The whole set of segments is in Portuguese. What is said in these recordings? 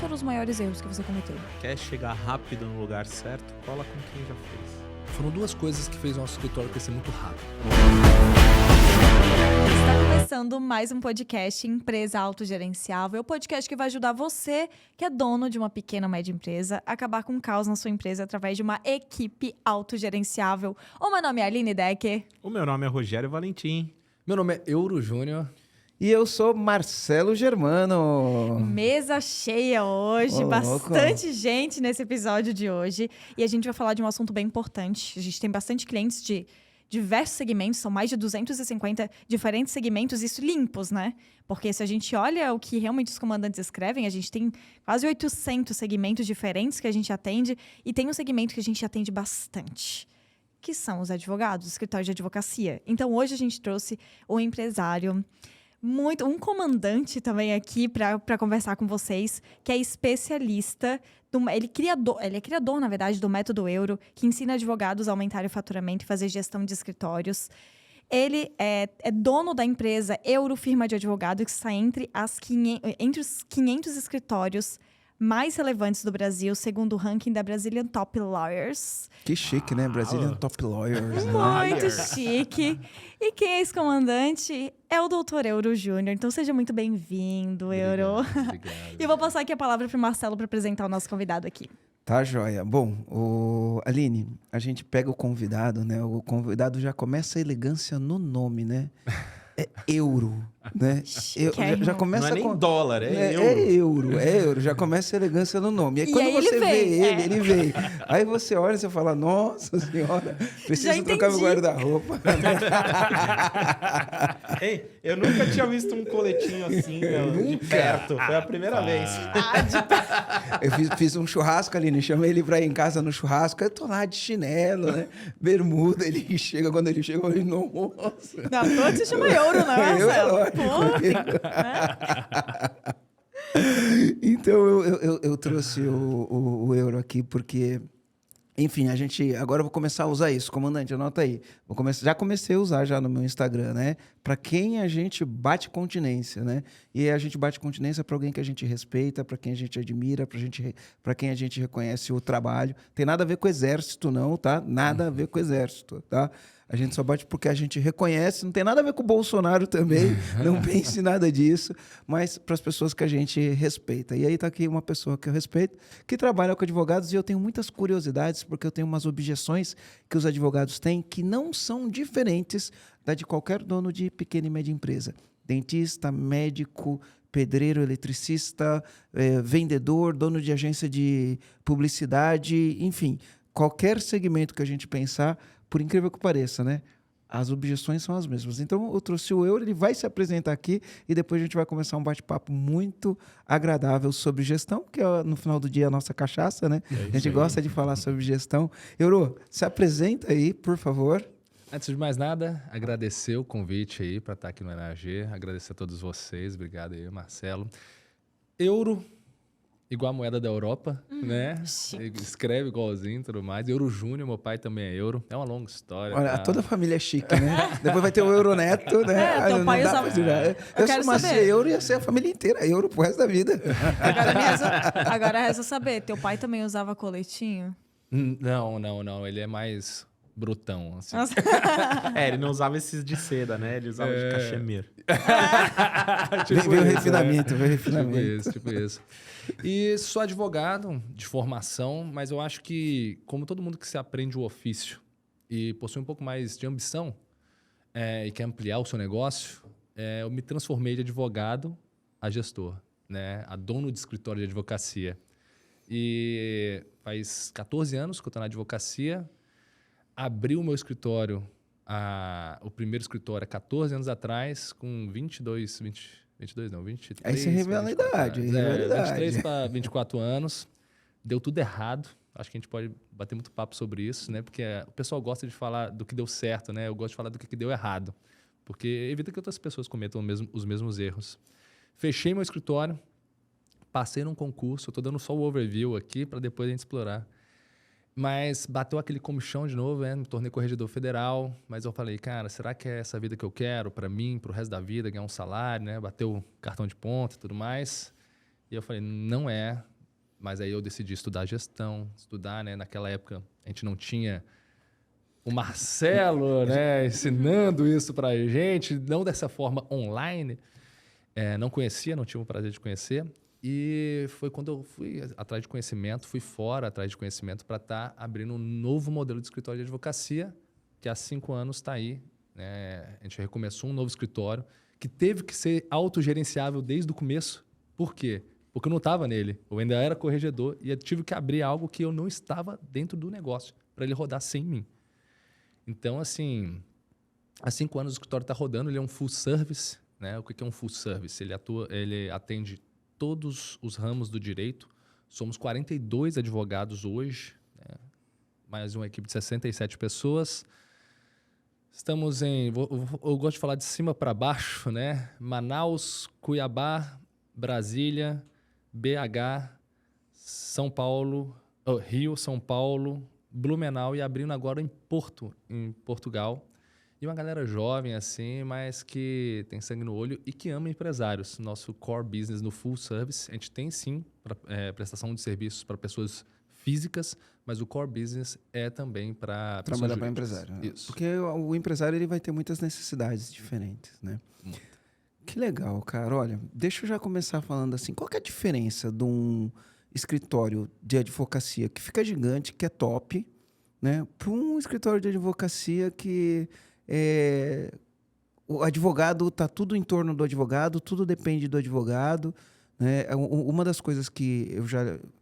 foram os maiores erros que você cometeu? Quer chegar rápido no lugar certo? Cola com quem já fez. Foram duas coisas que fez o nosso escritório crescer muito rápido. Está começando mais um podcast Empresa Autogerenciável, o podcast que vai ajudar você, que é dono de uma pequena ou média empresa, a acabar com o caos na sua empresa através de uma equipe autogerenciável. O meu nome é Aline Decker. O meu nome é Rogério Valentim. Meu nome é Euro Júnior. E eu sou Marcelo Germano. Mesa cheia hoje, bastante gente nesse episódio de hoje. E a gente vai falar de um assunto bem importante. A gente tem bastante clientes de diversos segmentos, são mais de 250 diferentes segmentos, isso limpos, né? Porque se a gente olha o que realmente os comandantes escrevem, a gente tem quase 800 segmentos diferentes que a gente atende, e tem um segmento que a gente atende bastante, que são os advogados, os escritórios de advocacia. Então, hoje a gente trouxe um empresário, um comandante também aqui para conversar com vocês, que é especialista, ele é criador, na verdade, do método Euro, que ensina advogados a aumentar o faturamento e fazer gestão de escritórios. Ele é dono da empresa Euro Firma de Advogado, que está entre os 500 escritórios mais relevantes do Brasil, segundo o ranking da Brazilian Top Lawyers. Que chique, né? Brazilian Top Lawyers. Né? Muito chique. E quem é esse comandante é o Dr. Euro Júnior. Então, seja muito bem-vindo, Euro. Obrigado. E eu vou passar aqui a palavra para o Marcelo para apresentar o nosso convidado aqui. Tá, joia. Bom, Aline, a gente pega o convidado, né? O convidado já começa a elegância no nome, né? É euro, né? Já começa Não é nem dólar, é euro. É euro, já começa a elegância no nome. E aí, quando você vê ele vem. Aí você olha e você fala, nossa senhora, preciso trocar meu guarda-roupa. Ei, eu nunca tinha visto um coletinho assim, de perto. Foi a primeira vez. Eu fiz um churrasco ali, né? Chamei ele pra ir em casa no churrasco. Eu tô lá de chinelo, né? Bermuda. Quando ele chega, eu falei, nossa. Não, todos se chama Euro, né, Marcelo? Então, eu trouxe o Euro aqui porque... Enfim, agora eu vou começar a usar isso. Comandante, anota aí. Já comecei a usar já no meu Instagram, né? Para quem a gente bate continência, né? E a gente bate continência para alguém que a gente respeita, para quem a gente admira, para quem a gente reconhece o trabalho. Tem nada a ver com o exército, não, tá? Nada a ver com o exército, tá? A gente só bate porque a gente reconhece, não tem nada a ver com o Bolsonaro também, não pense nada disso, mas para as pessoas que a gente respeita. E aí está aqui uma pessoa que eu respeito, que trabalha com advogados, e eu tenho muitas curiosidades, porque eu tenho umas objeções que os advogados têm que não são diferentes da de qualquer dono de pequena e média empresa. Dentista, médico, pedreiro, eletricista, vendedor, dono de agência de publicidade, enfim, qualquer segmento que a gente pensar, por incrível que pareça, né? As objeções são as mesmas. Então, eu trouxe o Euro, ele vai se apresentar aqui e depois a gente vai começar um bate-papo muito agradável sobre gestão, que é, no final do dia, a nossa cachaça, né? A gente gosta de falar sobre gestão. Euro, se apresenta aí, por favor. Antes de mais nada, agradecer o convite aí para estar aqui no NAG, agradecer a todos vocês, obrigado aí, Marcelo. Euro... igual a moeda da Europa, né? Chique. Escreve igualzinho e tudo mais. Euro Júnior, meu pai também é euro. É uma longa história. Olha, tá? toda a família é chique, né? Depois vai ter o Euroneto, né? Teu pai usava... Eu se ser euro, ia ser a família inteira euro pro resto da vida. Agora resta saber, teu pai também usava coletinho? Não. Ele é mais brutão, assim. Ele não usava esses de seda, né? Ele usava de cachemir. Veio refinamento. Tipo isso. E sou advogado de formação, mas eu acho que, como todo mundo que se aprende o ofício e possui um pouco mais de ambição e quer ampliar o seu negócio, eu me transformei de advogado a gestor, né? A dono de escritório de advocacia. E faz 14 anos que eu estou na advocacia. Abri o meu escritório, o primeiro escritório, há 14 anos atrás, com 23... Aí você revela a idade. 23 para 24 anos. Deu tudo errado. Acho que a gente pode bater muito papo sobre isso, né? Porque o pessoal gosta de falar do que deu certo, né? Eu gosto de falar do que deu errado. Porque evita que outras pessoas cometam os mesmos erros. Fechei meu escritório, passei num concurso. Eu estou dando só o overview aqui para depois a gente explorar. Mas bateu aquele comichão de novo, né? Me tornei corregedor federal. Mas eu falei, cara, será que é essa vida que eu quero para mim, para o resto da vida, ganhar um salário, né? Bater o cartão de ponto e tudo mais. E eu falei, não é. Mas aí eu decidi estudar gestão, estudar, né? Naquela época a gente não tinha o Marcelo, né, ensinando isso pra gente, não dessa forma online. Não conhecia, não tive o prazer de conhecer. E foi quando eu fui atrás de conhecimento, fui fora atrás de conhecimento para estar abrindo um novo modelo de escritório de advocacia, que há 5 anos está aí. Né? A gente recomeçou um novo escritório que teve que ser autogerenciável desde o começo. Por quê? Porque eu não estava nele. Eu ainda era corregedor e eu tive que abrir algo que eu não estava dentro do negócio para ele rodar sem mim. Então, assim, há 5 anos o escritório está rodando, ele é um full service. Né? O que é um full service? Ele atende todos os ramos do direito. Somos 42 advogados hoje, né? Mais uma equipe de 67 pessoas. Estamos em... Eu gosto de falar de cima para baixo, né? Manaus, Cuiabá, Brasília, BH, São Paulo, Rio, São Paulo, Blumenau e abrindo agora em Porto, em Portugal. E uma galera jovem, assim, mas que tem sangue no olho e que ama empresários. Nosso core business no full service, a gente tem sim prestação de serviços para pessoas físicas, mas o core business é também para pessoas Trabalhar para jurídicas. empresário. Né? Isso. Porque o empresário ele vai ter muitas necessidades diferentes, né? Muito. Que legal, cara. Olha, deixa eu já começar falando assim, qual que é a diferença de um escritório de advocacia que fica gigante, que é top, né, para um escritório de advocacia que o advogado tá tudo em torno do advogado, tudo depende do advogado, né? Uma das coisas que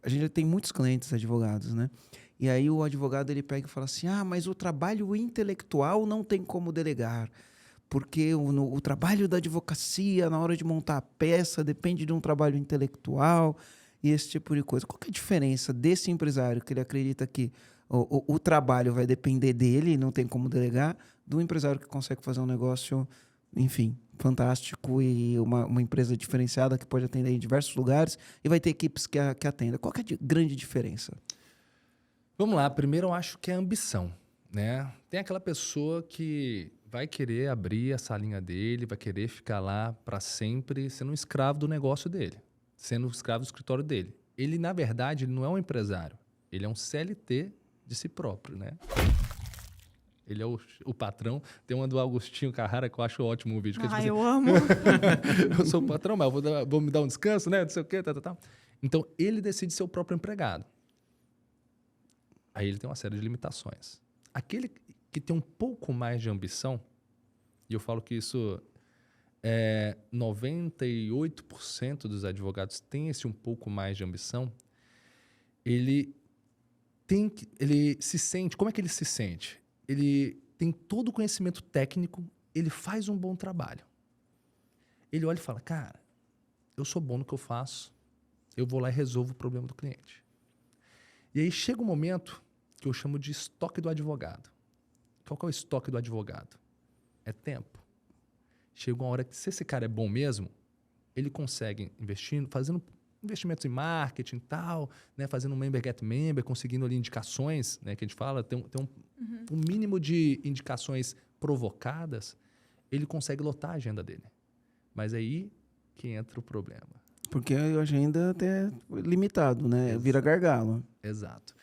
a gente já tem muitos clientes advogados, né? E aí o advogado ele pega e fala assim: mas o trabalho intelectual não tem como delegar, porque o trabalho da advocacia na hora de montar a peça depende de um trabalho intelectual e esse tipo de coisa. Qual que é a diferença desse empresário que ele acredita que o trabalho vai depender dele, não tem como delegar, do empresário que consegue fazer um negócio, enfim, fantástico e uma empresa diferenciada que pode atender em diversos lugares e vai ter equipes que atendam? Qual que é a grande diferença? Vamos lá. Primeiro, eu acho que é a ambição, né? Tem aquela pessoa que vai querer abrir a salinha dele, vai querer ficar lá para sempre, sendo um escravo do negócio dele, sendo um escravo do escritório dele. Ele, na verdade, ele não é um empresário. Ele é um CLT de si próprio, né? Ele é o patrão. Tem uma do Agostinho Carrara que eu acho ótimo o vídeo. Que Ah, eu amo. Eu sou o patrão, mas vou me dar um descanso, né? Não sei o quê, tal. Então, ele decide ser o próprio empregado. Aí ele tem uma série de limitações. Aquele que tem um pouco mais de ambição, e eu falo que isso 98% dos advogados têm esse um pouco mais de ambição, ele se sente... Como é que ele se sente? Ele tem todo o conhecimento técnico, ele faz um bom trabalho. Ele olha e fala, cara, eu sou bom no que eu faço, eu vou lá e resolvo o problema do cliente. E aí chega um momento que eu chamo de estoque do advogado. Qual que é o estoque do advogado? É tempo. Chega uma hora que, se esse cara é bom mesmo, ele consegue investindo, fazendo investimentos em marketing e tal, né, fazendo um member get member, conseguindo ali indicações, né, que a gente fala, tem um mínimo de indicações provocadas, ele consegue lotar a agenda dele. Mas aí que entra o problema. Porque a agenda até é limitado, né? Exato. Vira gargalo. Exato.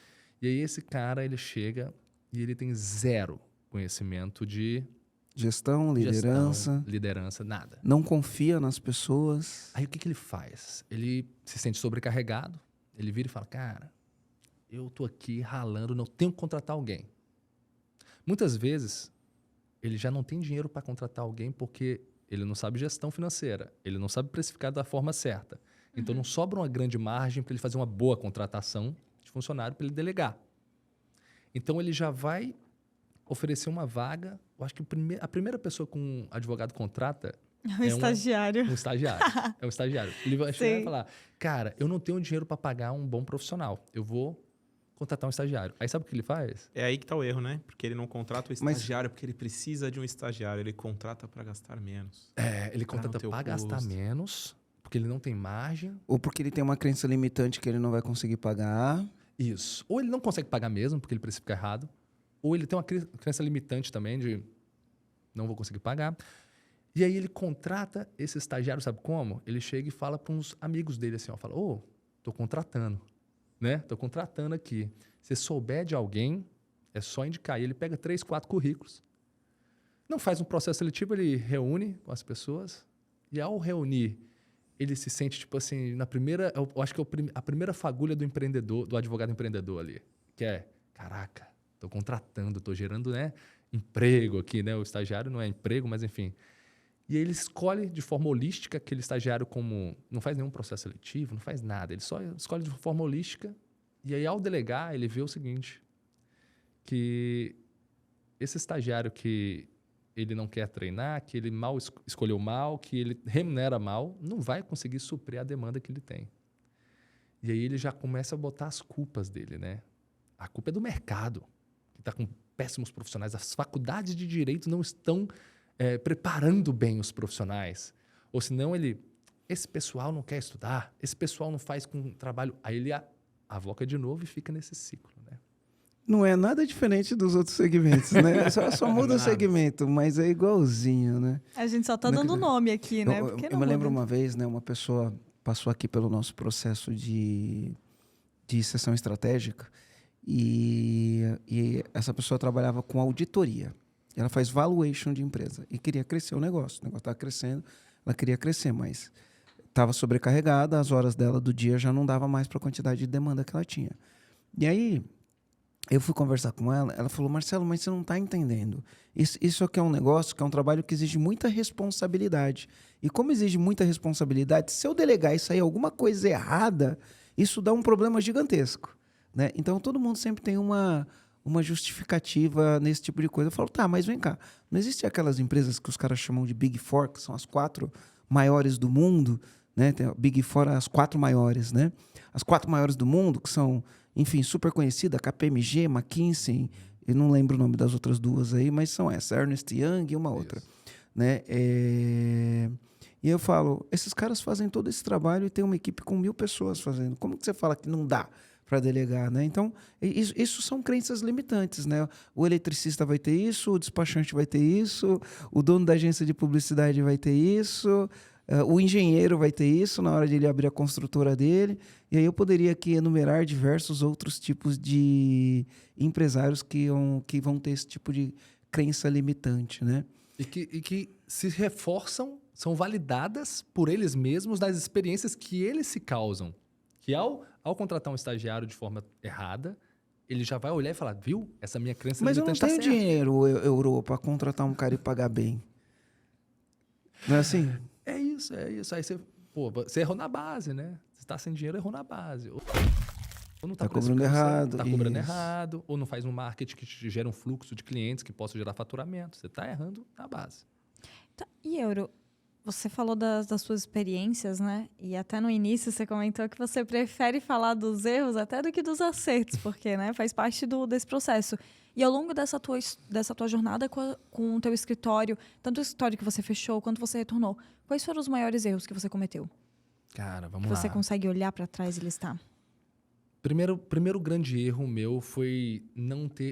E aí esse cara, ele chega e ele tem zero conhecimento de Gestão, liderança, nada. Não confia nas pessoas. Aí o que ele faz? Ele se sente sobrecarregado, ele vira e fala, cara, eu tô aqui ralando, não tenho que contratar alguém. Muitas vezes, ele já não tem dinheiro para contratar alguém porque ele não sabe gestão financeira, ele não sabe precificar da forma certa. Então, não sobra uma grande margem para ele fazer uma boa contratação de funcionário para ele delegar. Então, ele já vai oferecer uma vaga. Eu acho que a primeira pessoa que um advogado contrata É um estagiário. Um estagiário. É um estagiário. Ele vai chegar e falar, cara, eu não tenho dinheiro para pagar um bom profissional. Eu vou contratar um estagiário. Aí sabe o que ele faz? É aí que tá o erro, né? Porque ele não contrata o estagiário porque ele precisa de um estagiário. Ele contrata para gastar menos. Ele contrata para gastar menos, porque ele não tem margem. Ou porque ele tem uma crença limitante que ele não vai conseguir pagar. Isso. Ou ele não consegue pagar mesmo, porque ele precifica errado. Ou ele tem uma crença limitante também de não vou conseguir pagar. E aí ele contrata esse estagiário, sabe como? Ele chega e fala para uns amigos dele assim, ó, fala, tô contratando, né? Tô contratando aqui. Se souber de alguém, é só indicar. E ele pega 3, 4 currículos. Não faz um processo seletivo, ele reúne com as pessoas. E ao reunir, ele se sente, tipo assim, na primeira... Eu acho que é a primeira fagulha do empreendedor, do advogado empreendedor ali. Que é, caraca, tô contratando, tô gerando, né, emprego aqui, né? O estagiário não é emprego, mas enfim... E aí ele escolhe de forma holística aquele estagiário como... Não faz nenhum processo seletivo, não faz nada. Ele só escolhe de forma holística. E aí, ao delegar, ele vê o seguinte, que esse estagiário que ele não quer treinar, que ele mal escolheu mal, que ele remunera mal, não vai conseguir suprir a demanda que ele tem. E aí ele já começa a botar as culpas dele, né? A culpa é do mercado, que está com péssimos profissionais. As faculdades de direito não estão... preparando bem os profissionais. Ou senão esse pessoal não quer estudar, esse pessoal não faz com trabalho. Aí ele avoca de novo e fica nesse ciclo, né? Não é nada diferente dos outros segmentos, né? Só muda o segmento, mas é igualzinho, né? A gente só tá dando nome aqui, né? Eu me lembro uma vez, né? Uma pessoa passou aqui pelo nosso processo de sessão estratégica e essa pessoa trabalhava com auditoria. Ela faz valuation de empresa e queria crescer o negócio. O negócio estava crescendo, ela queria crescer, mas estava sobrecarregada, as horas dela do dia já não dava mais para a quantidade de demanda que ela tinha. E aí, eu fui conversar com ela falou, Marcelo, mas você não está entendendo. Isso aqui é um negócio, que é um trabalho que exige muita responsabilidade. E como exige muita responsabilidade, se eu delegar e sair alguma coisa errada, isso dá um problema gigantesco, né? Então, todo mundo sempre tem uma justificativa nesse tipo de coisa. Eu falo, tá, mas vem cá. Não existe aquelas empresas que os caras chamam de Big Four, que são as 4 maiores do mundo, né? Tem Big Four, as 4 maiores, né? As 4 maiores do mundo, que são, enfim, super conhecidas, KPMG, McKinsey, eu não lembro o nome das outras 2 aí, mas são essas, Ernst Young e uma outra, né? E eu falo, esses caras fazem todo esse trabalho e tem uma equipe com 1000 pessoas fazendo. Como que você fala que não dá para delegar, né? Então, isso são crenças limitantes, né? O eletricista vai ter isso, o despachante vai ter isso, o dono da agência de publicidade vai ter isso, o engenheiro vai ter isso na hora de ele abrir a construtora dele. E aí eu poderia aqui enumerar diversos outros tipos de empresários que vão ter esse tipo de crença limitante, né? E que se reforçam, são validadas por eles mesmos nas experiências que eles se causam. Que ao contratar um estagiário de forma errada, ele já vai olhar e falar, viu? Essa minha crença limitante tá certa. Mas eu não tenho dinheiro, Euro, para contratar um cara e pagar bem. Não é assim? É isso. Aí você errou na base, né? Você está sem dinheiro, errou na base. Ou não está cobrando errado. Está cobrando errado, ou não faz um marketing que te gera um fluxo de clientes que possa gerar faturamento. Você está errando na base. Tá. E Euro, você falou das suas experiências, né? E até no início você comentou que você prefere falar dos erros até do que dos acertos, porque, né, faz parte desse processo. E ao longo dessa tua jornada com o teu escritório, tanto o escritório que você fechou quanto você retornou, quais foram os maiores erros que você cometeu? Cara, vamos que lá. você consegue olhar para trás e listar? Primeiro grande erro meu foi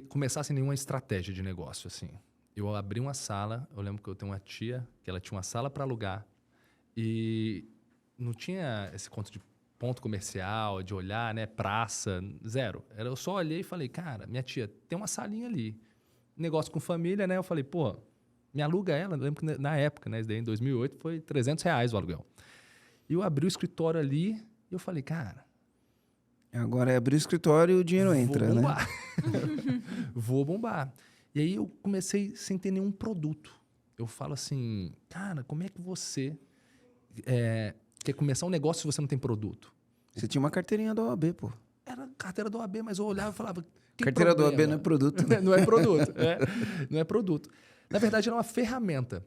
começar sem nenhuma estratégia de negócio, assim. Eu abri uma sala, eu lembro que eu tenho uma tia, que ela tinha uma sala para alugar e não tinha esse conto de ponto comercial, de olhar, né, praça, zero. Eu só olhei e falei, cara, minha tia, tem uma salinha ali. Negócio com família, né? Eu falei, pô, me aluga ela. Eu lembro que na época, né, isso daí em 2008, foi R$300 o aluguel. E eu abri o escritório ali e eu falei, cara... Agora é abrir o escritório e o dinheiro entra, né? Vou bombar. E aí eu comecei sem ter nenhum produto. Eu falo assim, cara, como é que você quer começar um negócio se você não tem produto? Você tinha uma carteirinha da OAB, pô. Era carteira da OAB, mas eu olhava e falava... Carteira da OAB não é produto. Né? Não é produto. Não é produto. Na verdade, era uma ferramenta.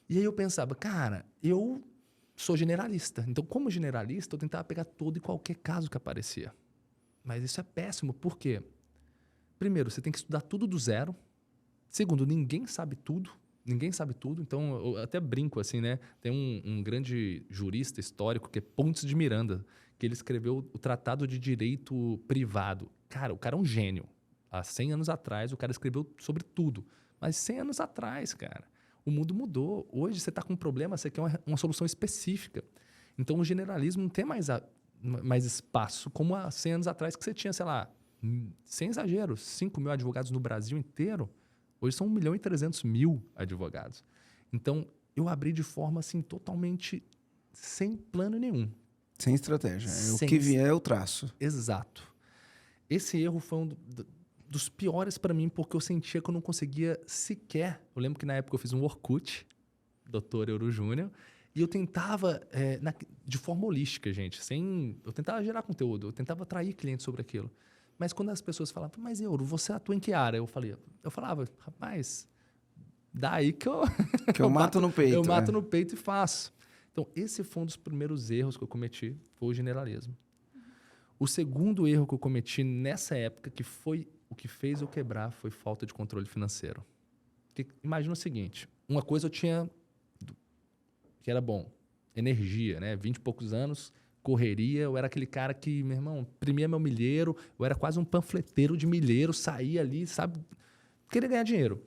E aí eu pensava, cara, eu sou generalista. Então, como generalista, eu tentava pegar todo e qualquer caso que aparecia. Mas isso é péssimo. Por quê? Primeiro, você tem que estudar tudo do zero. Segundo, ninguém sabe tudo. Então, eu até brinco assim, né? Tem um grande jurista histórico que é Pontes de Miranda, que ele escreveu o Tratado de Direito Privado. Cara, o cara é um gênio. Há 100 anos atrás, o cara escreveu sobre tudo. Mas 100 anos atrás, cara, O mundo mudou. Hoje você está com um problema, você quer uma solução específica. Então o generalismo não tem mais espaço, como há 100 anos atrás que você tinha, sei lá, sem exagero, 5 mil advogados no Brasil inteiro. Hoje são 1.300.000 advogados. Então eu abri de forma assim totalmente sem plano nenhum. Sem estratégia. O que vier eu traço. Exato. Esse erro foi um dos piores para mim, porque eu sentia que eu não conseguia sequer... Eu lembro que na época eu fiz um Orkut, Dr. Euro Júnior, e eu tentava, de forma holística, gente, eu tentava gerar conteúdo, eu tentava atrair clientes sobre aquilo. Mas quando as pessoas falavam, mas Euro, você atua em que área? Eu falava, rapaz, daí que eu... Que eu mato no peito. Eu mato no peito e faço. Então, esse foi um dos primeiros erros que eu cometi, foi o generalismo. O segundo erro que eu cometi nessa época, que foi o que fez eu quebrar, foi falta de controle financeiro. Porque, imagina o seguinte, uma coisa eu tinha que era bom, energia, né? 20 e poucos anos, correria, eu era aquele cara que, meu irmão, imprimia meu milheiro, eu era quase um panfleteiro de milheiro, saía ali, sabe? Queria ganhar dinheiro.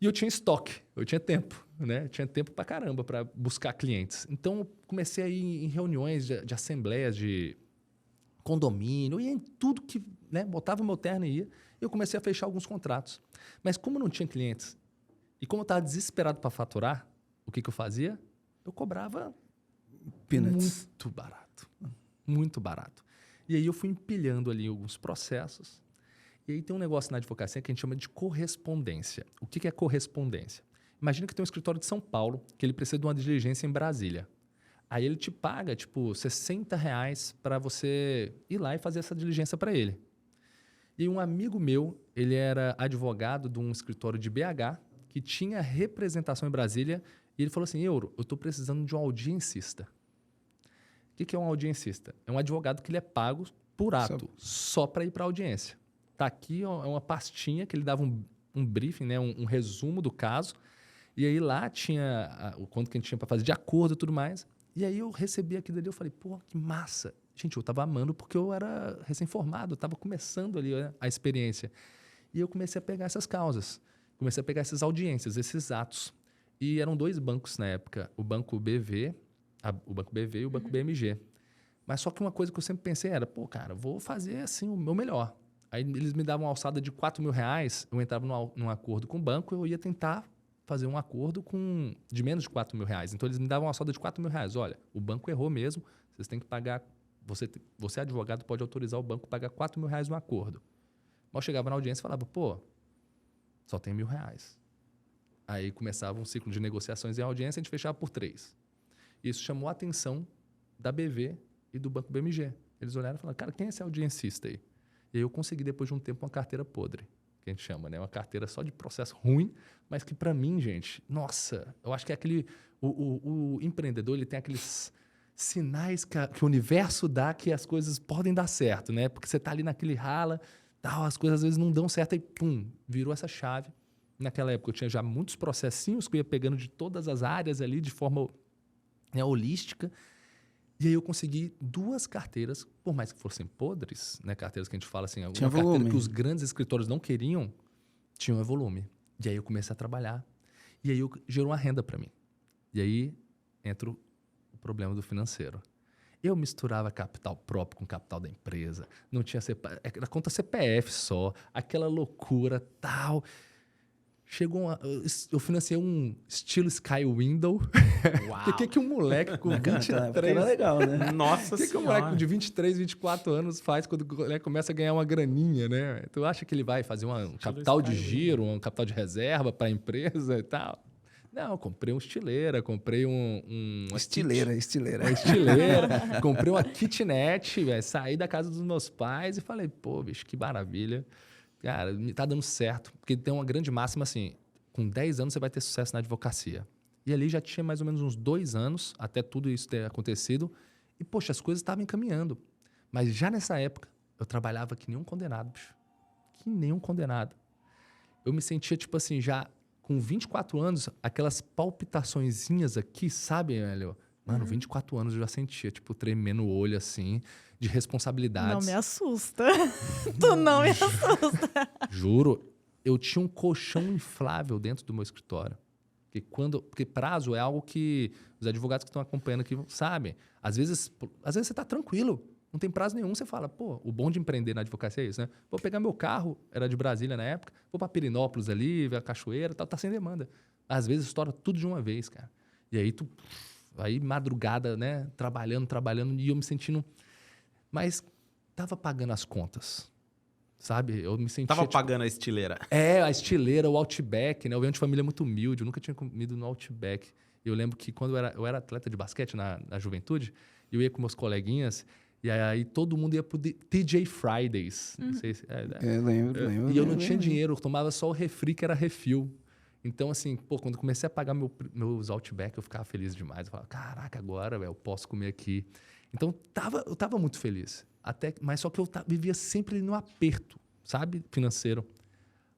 E eu tinha estoque, eu tinha tempo, né? Eu tinha tempo pra caramba para buscar clientes. Então, eu comecei a ir em reuniões de assembleias de condomínio, ia em tudo que, né? Botava o meu terno e ia. Eu comecei a fechar alguns contratos. Mas como não tinha clientes e como eu estava desesperado para faturar, o que eu fazia? Eu cobrava Peanuts. muito barato. Muito barato. E aí eu fui empilhando ali alguns processos. E aí tem um negócio na advocacia que a gente chama de correspondência. O que é correspondência? Imagina que tem um escritório de São Paulo que ele precisa de uma diligência em Brasília. Aí ele te paga, tipo, R$60 para você ir lá e fazer essa diligência para ele. E um amigo meu, ele era advogado de um escritório de BH que tinha representação em Brasília e ele falou assim, Euro, eu estou precisando de um audiencista. O que é um audiencista? É um advogado que ele é pago por ato, só para ir para a audiência. Tá aqui, é uma pastinha que ele dava um briefing, né, um resumo do caso. E aí lá tinha o quanto que a gente tinha para fazer de acordo e tudo mais. E aí eu recebi aquilo ali, eu falei, pô, que massa. Gente, eu estava amando porque eu era recém-formado, eu estava começando ali, né, a experiência. E eu comecei a pegar essas causas, comecei a pegar essas audiências, esses atos. E eram 2 bancos na época, o Banco BV e o Banco BMG. Mas só que uma coisa que eu sempre pensei era, pô, cara, vou fazer assim o meu melhor. Aí eles me davam uma alçada de R$4.000, eu entrava num acordo com o banco, eu ia tentar fazer um acordo de menos de R$4.000. Então eles me davam uma alçada de R$4.000. Olha, o banco errou mesmo, vocês têm que pagar... Você advogado, pode autorizar o banco a pagar R$4.000 no acordo. Mas eu chegava na audiência e falava, pô, só tem R$1.000. Aí começava um ciclo de negociações em audiência, a gente fechava por 3. Isso chamou a atenção da BV e do Banco BMG. Eles olharam e falaram, cara, quem é esse audiencista aí? E aí eu consegui, depois de um tempo, uma carteira podre, que a gente chama, né? Uma carteira só de processo ruim, mas que para mim, gente, nossa, eu acho que é aquele... O empreendedor, ele tem aqueles sinais que o universo dá que as coisas podem dar certo, né? Porque você tá ali naquele rala, tal, as coisas às vezes não dão certo, e pum, virou essa chave. Naquela época eu tinha já muitos processinhos que eu ia pegando de todas as áreas ali, de forma, né, holística. E aí eu consegui 2 carteiras, por mais que fossem podres, né, carteiras que a gente fala assim, alguma carteira que os grandes escritórios não queriam, tinham volume. E aí eu comecei a trabalhar. E aí gerou uma renda para mim. E aí entra o problema do financeiro. Eu misturava capital próprio com capital da empresa, não tinha era conta CPF só, aquela loucura, tal. Eu financei um estilo Sky Window. Uau! O que um moleque com 23... Era legal, né? Nossa Senhora! O que um moleque de 23, 24 anos faz quando começa a ganhar uma graninha, né? Tu acha que ele vai fazer um capital de giro, um capital de reserva para a empresa e tal? Não, eu comprei uma estileira, comprei Estileira. Uma estileira. Comprei uma kitnet, véio, saí da casa dos meus pais e falei, pô, bicho, que maravilha. Cara, tá dando certo. Porque tem uma grande máxima assim, com 10 anos você vai ter sucesso na advocacia. E ali já tinha mais ou menos uns 2 anos, até tudo isso ter acontecido. E, poxa, as coisas estavam encaminhando. Mas já nessa época, eu trabalhava que nem um condenado, bicho. Que nem um condenado. Eu me sentia, tipo assim, já com 24 anos, aquelas palpitaçõezinhas aqui, sabe, velho? Mano, 24 anos eu já sentia, tipo, tremendo o olho, assim, de responsabilidades. Não me assusta. Tu não me assusta. Juro, eu tinha um colchão inflável dentro do meu escritório. Porque prazo é algo que os advogados que estão acompanhando aqui sabem. Às vezes você está tranquilo, não tem prazo nenhum, você fala, pô, o bom de empreender na advocacia é isso, né? Vou pegar meu carro, era de Brasília na época, vou para Pirinópolis ali, ver a cachoeira, tal, tá sem demanda. Às vezes estoura tudo de uma vez, cara. E aí madrugada, né, trabalhando, e eu me sentindo... Mas tava pagando as contas, sabe? Eu me sentia... Tava pagando a estileira. A estileira, o Outback, né? Eu venho de família muito humilde, eu nunca tinha comido no Outback. Eu lembro que quando eu era atleta de basquete na juventude, eu ia com meus coleguinhas, e aí todo mundo ia pro TJ Fridays. Não sei se... Eu lembro. E eu não tinha dinheiro, eu tomava só o refri, que era refil. Então, assim, pô, quando eu comecei a pagar meus Outback, eu ficava feliz demais. Eu falava, caraca, agora, velho, eu posso comer aqui. Então, eu tava muito feliz. Mas só que eu vivia sempre no aperto, sabe? Financeiro.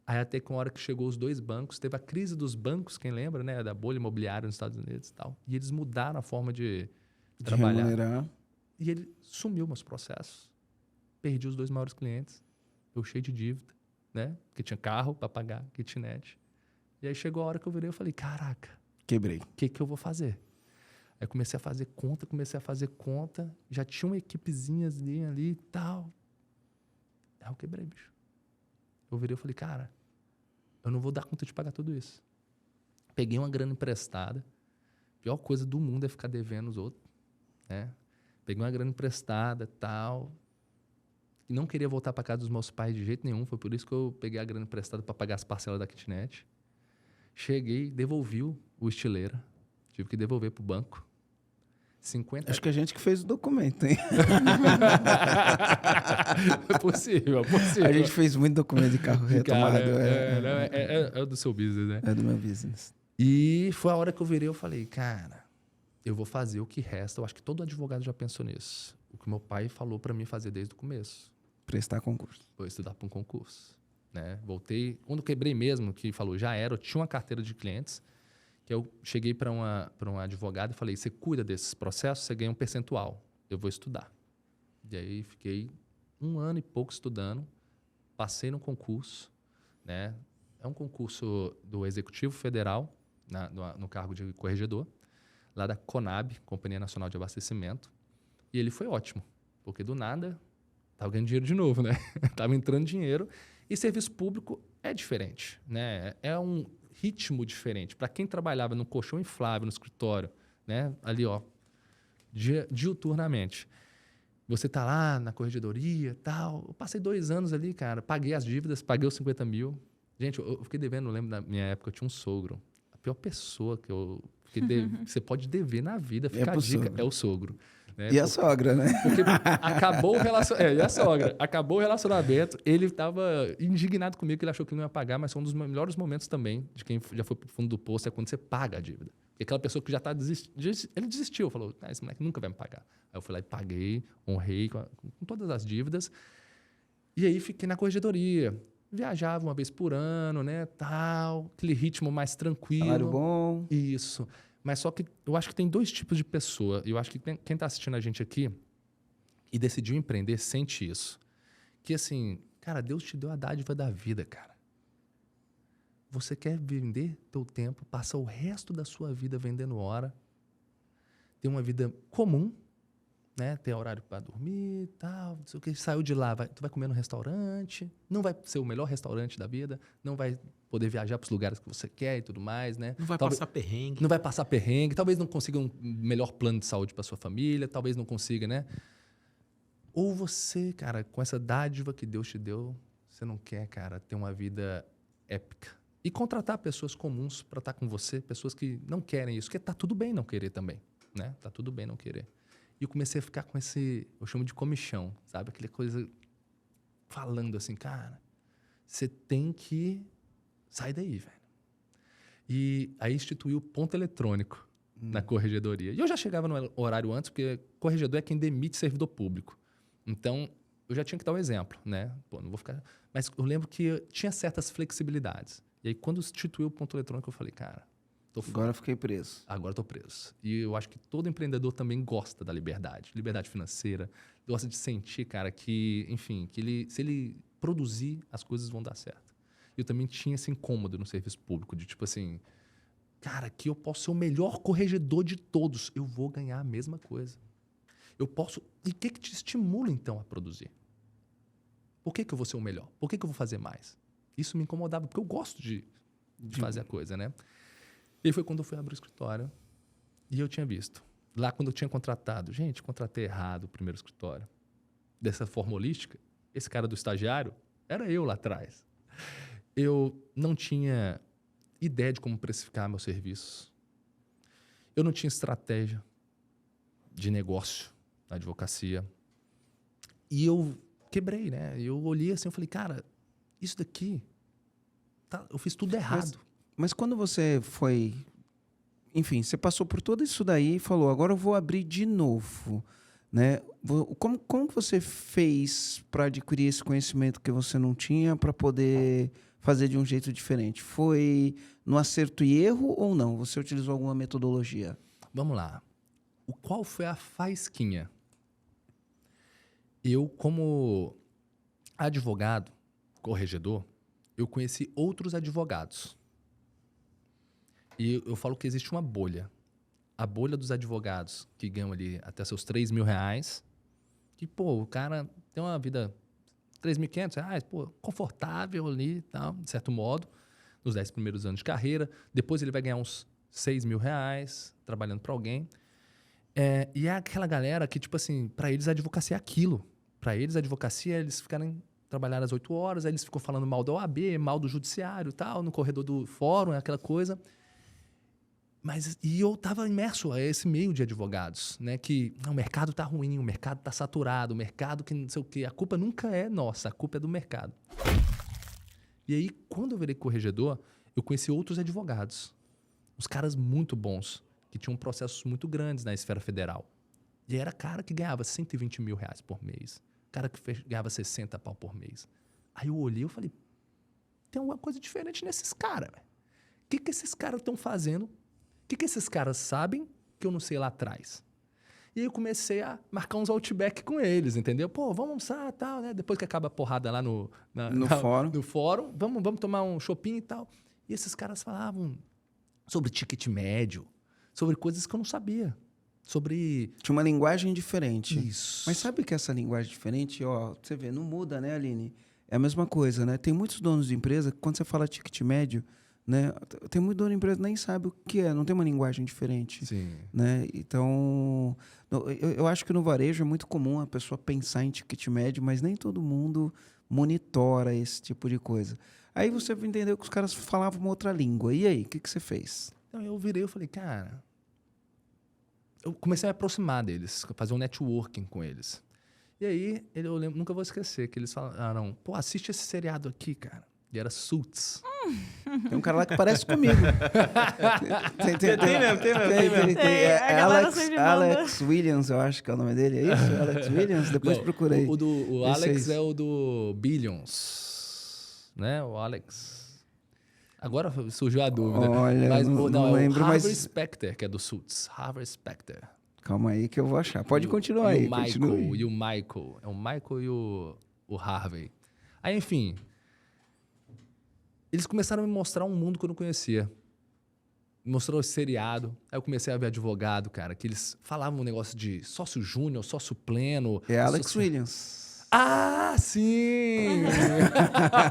Aí até que uma hora que chegou os 2 bancos, teve a crise dos bancos, quem lembra, né? Da bolha imobiliária nos Estados Unidos e tal. E eles mudaram a forma de trabalhar. Remunerar. E ele sumiu meus processos. Perdi os 2 maiores clientes. Eu cheio de dívida, né? Porque tinha carro para pagar, kitnet. E aí chegou a hora que eu virei e falei, caraca. Quebrei. O que eu vou fazer? Aí comecei a fazer conta. Já tinha uma equipezinha ali e tal. Aí eu quebrei, bicho. Eu virei e falei, cara, eu não vou dar conta de pagar tudo isso. Peguei uma grana emprestada. A pior coisa do mundo é ficar devendo os outros, né? Peguei uma grana emprestada e tal. E não queria voltar para casa dos meus pais de jeito nenhum. Foi por isso que eu peguei a grana emprestada para pagar as parcelas da kitnet. Cheguei, devolvi o estileira. Tive que devolver pro banco. 50... Acho que a gente que fez o documento, hein? É possível. A gente fez muito documento de carro retomado. É do seu business, né? É do meu business. E foi a hora que eu virei, eu falei, cara, eu vou fazer o que resta. Eu acho que todo advogado já pensou nisso. O que meu pai falou para mim fazer desde o começo. Prestar concurso. Vou estudar para um concurso. Né? Voltei, quando quebrei mesmo, que falou, já era, eu tinha uma carteira de clientes, que eu cheguei para uma advogada e falei, você cuida desses processos, você ganha um percentual, eu vou estudar. E aí fiquei 1 ano e pouco estudando, passei no concurso, né? É um concurso do Executivo Federal, no cargo de corregedor, lá da Conab, Companhia Nacional de Abastecimento, e ele foi ótimo, porque do nada, estava ganhando dinheiro de novo, né? Tava entrando dinheiro. E serviço público é diferente, né? É um ritmo diferente. Para quem trabalhava no colchão inflável, no escritório, né? Ali, ó, diuturnamente. Você tá lá na corregedoria e tal. Eu passei 2 anos ali, cara. Paguei as dívidas, paguei os 50 mil. Gente, eu fiquei devendo, eu lembro da minha época, eu tinha um sogro. A pior pessoa que eu fiquei você pode dever na vida, fica a dica, sogro. é o sogro. Né? E a sogra, né? Porque acabou o relacionamento. E a sogra. Acabou o relacionamento. Ele estava indignado comigo, que ele achou que não ia pagar, mas foi um dos melhores momentos também de quem já foi pro fundo do poço, é quando você paga a dívida. Porque aquela pessoa que já está ele desistiu, falou, esse moleque nunca vai me pagar. Aí eu fui lá e paguei, honrei com todas as dívidas. E aí fiquei na corregedoria. Viajava uma vez por ano, né, tal, aquele ritmo mais tranquilo. Salário bom. Isso. Mas só que eu acho que tem 2 tipos de pessoa. Eu acho que quem está assistindo a gente aqui e decidiu empreender sente isso. Que assim, cara, Deus te deu a dádiva da vida, cara. Você quer vender teu tempo, passar o resto da sua vida vendendo hora, ter uma vida comum, né? Ter horário para dormir e tal, não sei o que. Saiu de lá, tu vai comer no restaurante, não vai ser o melhor restaurante da vida, não vai poder viajar para os lugares que você quer e tudo mais, né? Não vai passar perrengue. Não vai passar perrengue, talvez não consiga um melhor plano de saúde para sua família, talvez não consiga, né? Ou você, cara, com essa dádiva que Deus te deu, você não quer, cara, ter uma vida épica. E contratar pessoas comuns para estar com você, pessoas que não querem isso, porque tá tudo bem não querer também, né? Tá tudo bem não querer. E eu comecei a ficar com esse, eu chamo de comichão, sabe? Aquela coisa falando assim, cara, você tem que sair daí, velho. E aí instituiu o ponto eletrônico na corregedoria. E eu já chegava no horário antes, porque corregedor é quem demite servidor público. Então, eu já tinha que dar um exemplo, né? Pô, não vou ficar... Mas eu lembro que tinha certas flexibilidades. E aí, quando instituiu o ponto eletrônico, eu falei, cara, tô fora. Agora eu fiquei preso. Agora estou preso. E eu acho que todo empreendedor também gosta da liberdade. Liberdade financeira. Gosta de sentir, cara, que, enfim, que se ele produzir, as coisas vão dar certo. Eu também tinha esse incômodo no serviço público, de tipo assim, cara, aqui eu posso ser o melhor corregedor de todos. Eu vou ganhar a mesma coisa. Eu posso... E o que te estimula, então, a produzir? Por que eu vou ser o melhor? Por que eu vou fazer mais? Isso me incomodava, porque eu gosto de fazer a coisa, né? E aí foi quando eu fui abrir o escritório e eu tinha visto. Lá, quando eu tinha contratado... Gente, contratei errado o primeiro escritório. Dessa forma holística, esse cara do estagiário era eu lá atrás. Eu não tinha ideia de como precificar meus serviços. Eu não tinha estratégia de negócio na advocacia. E eu quebrei, né? Eu olhei assim, eu falei, cara, isso daqui, eu fiz tudo errado. Mas quando você foi... Enfim, você passou por tudo isso daí e falou, agora eu vou abrir de novo, né? Como que você fez para adquirir esse conhecimento que você não tinha para poder fazer de um jeito diferente? Foi no acerto e erro ou não? Você utilizou alguma metodologia? Vamos lá. Qual foi a faísquinha? Eu, como advogado, corregedor, eu conheci outros advogados. E eu falo que existe uma bolha. A bolha dos advogados que ganham ali até seus R$3.000, que, pô, o cara tem uma vida... R$3.500, pô, confortável ali, tá, de certo modo, nos 10 primeiros anos de carreira. Depois ele vai ganhar uns R$6.000 trabalhando para alguém. E é aquela galera que, tipo assim, para eles a advocacia é aquilo. Para eles a advocacia é eles ficarem trabalhar às 8 horas, aí eles ficam falando mal da OAB, mal do judiciário e tal, no corredor do fórum, aquela coisa. E eu estava imerso a esse meio de advogados, né? Que o mercado está ruim, o mercado está saturado, o mercado que não sei o quê. A culpa nunca é nossa, a culpa é do mercado. E aí, quando eu virei corregedor, eu conheci outros advogados. Uns caras muito bons, que tinham processos muito grandes na esfera federal. E era cara que ganhava R$120.000 por mês. Cara que ganhava 60 pau por mês. Aí eu olhei e falei, tem alguma coisa diferente nesses caras, velho. O que esses caras estão fazendo? O que esses caras sabem que eu não sei lá atrás? E aí eu comecei a marcar uns outback com eles, entendeu? Pô, vamos almoçar e tal, né? Depois que acaba a porrada lá no fórum, vamos tomar um shopping e tal. E esses caras falavam sobre ticket médio, sobre coisas que eu não sabia. Tinha uma linguagem diferente. Isso. Mas sabe que essa linguagem diferente, ó, você vê, não muda, né, Aline? É a mesma coisa, né? Tem muitos donos de empresa que quando você fala ticket médio, né? Tem muito dono de empresa que nem sabe o que é, não tem uma linguagem diferente. Sim. Né? Então, eu acho que no varejo é muito comum a pessoa pensar em ticket médio, mas nem todo mundo monitora esse tipo de coisa. Aí você entendeu que os caras falavam uma outra língua. E aí, o que você fez? Então, eu virei e falei, cara... Eu comecei a me aproximar deles, fazer um networking com eles. E aí, eu lembro, nunca vou esquecer, que eles falaram, pô, assiste esse seriado aqui, cara. E era Suits. Tem um cara lá que parece comigo. Tem mesmo. Alex Williams, eu acho que é o nome dele. É isso? Alex Williams? Depois procurei. O Alex é o do Billions. Né? O Alex. Agora surgiu a dúvida. Olha, mas, não lembro, o Harvey mas... Specter, que é do Suits. Harvey Specter. Calma aí que eu vou achar. Pode continuar aí. E o Michael. É o Michael e o Harvey. Aí, enfim... Eles começaram a me mostrar um mundo que eu não conhecia. Me mostrou esse seriado. Aí eu comecei a ver advogado, cara, que eles falavam um negócio de sócio júnior, sócio pleno. É Alex Williams. Ah, sim!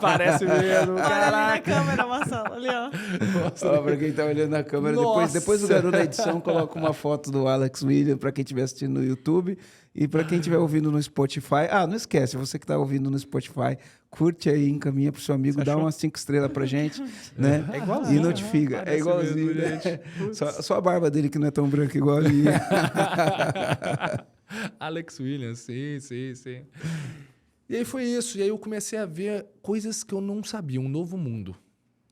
Parece mesmo, caraca. Olha ali na câmera, Marcelo, ali, ó. Ó, pra quem tá olhando na câmera, depois o garoto da edição coloca uma foto do Alex Williams pra quem estiver assistindo no YouTube e pra quem estiver ouvindo no Spotify. Ah, não esquece, você que tá ouvindo no Spotify, curte aí, encaminha pro seu amigo, dá umas 5 estrelas pra gente, né? É igualzinho. E notifica. É igualzinho, mesmo, né? Só a barba dele que não é tão branca igual a minha. Alex Williams, sim. E aí foi isso. E aí eu comecei a ver coisas que eu não sabia, um novo mundo,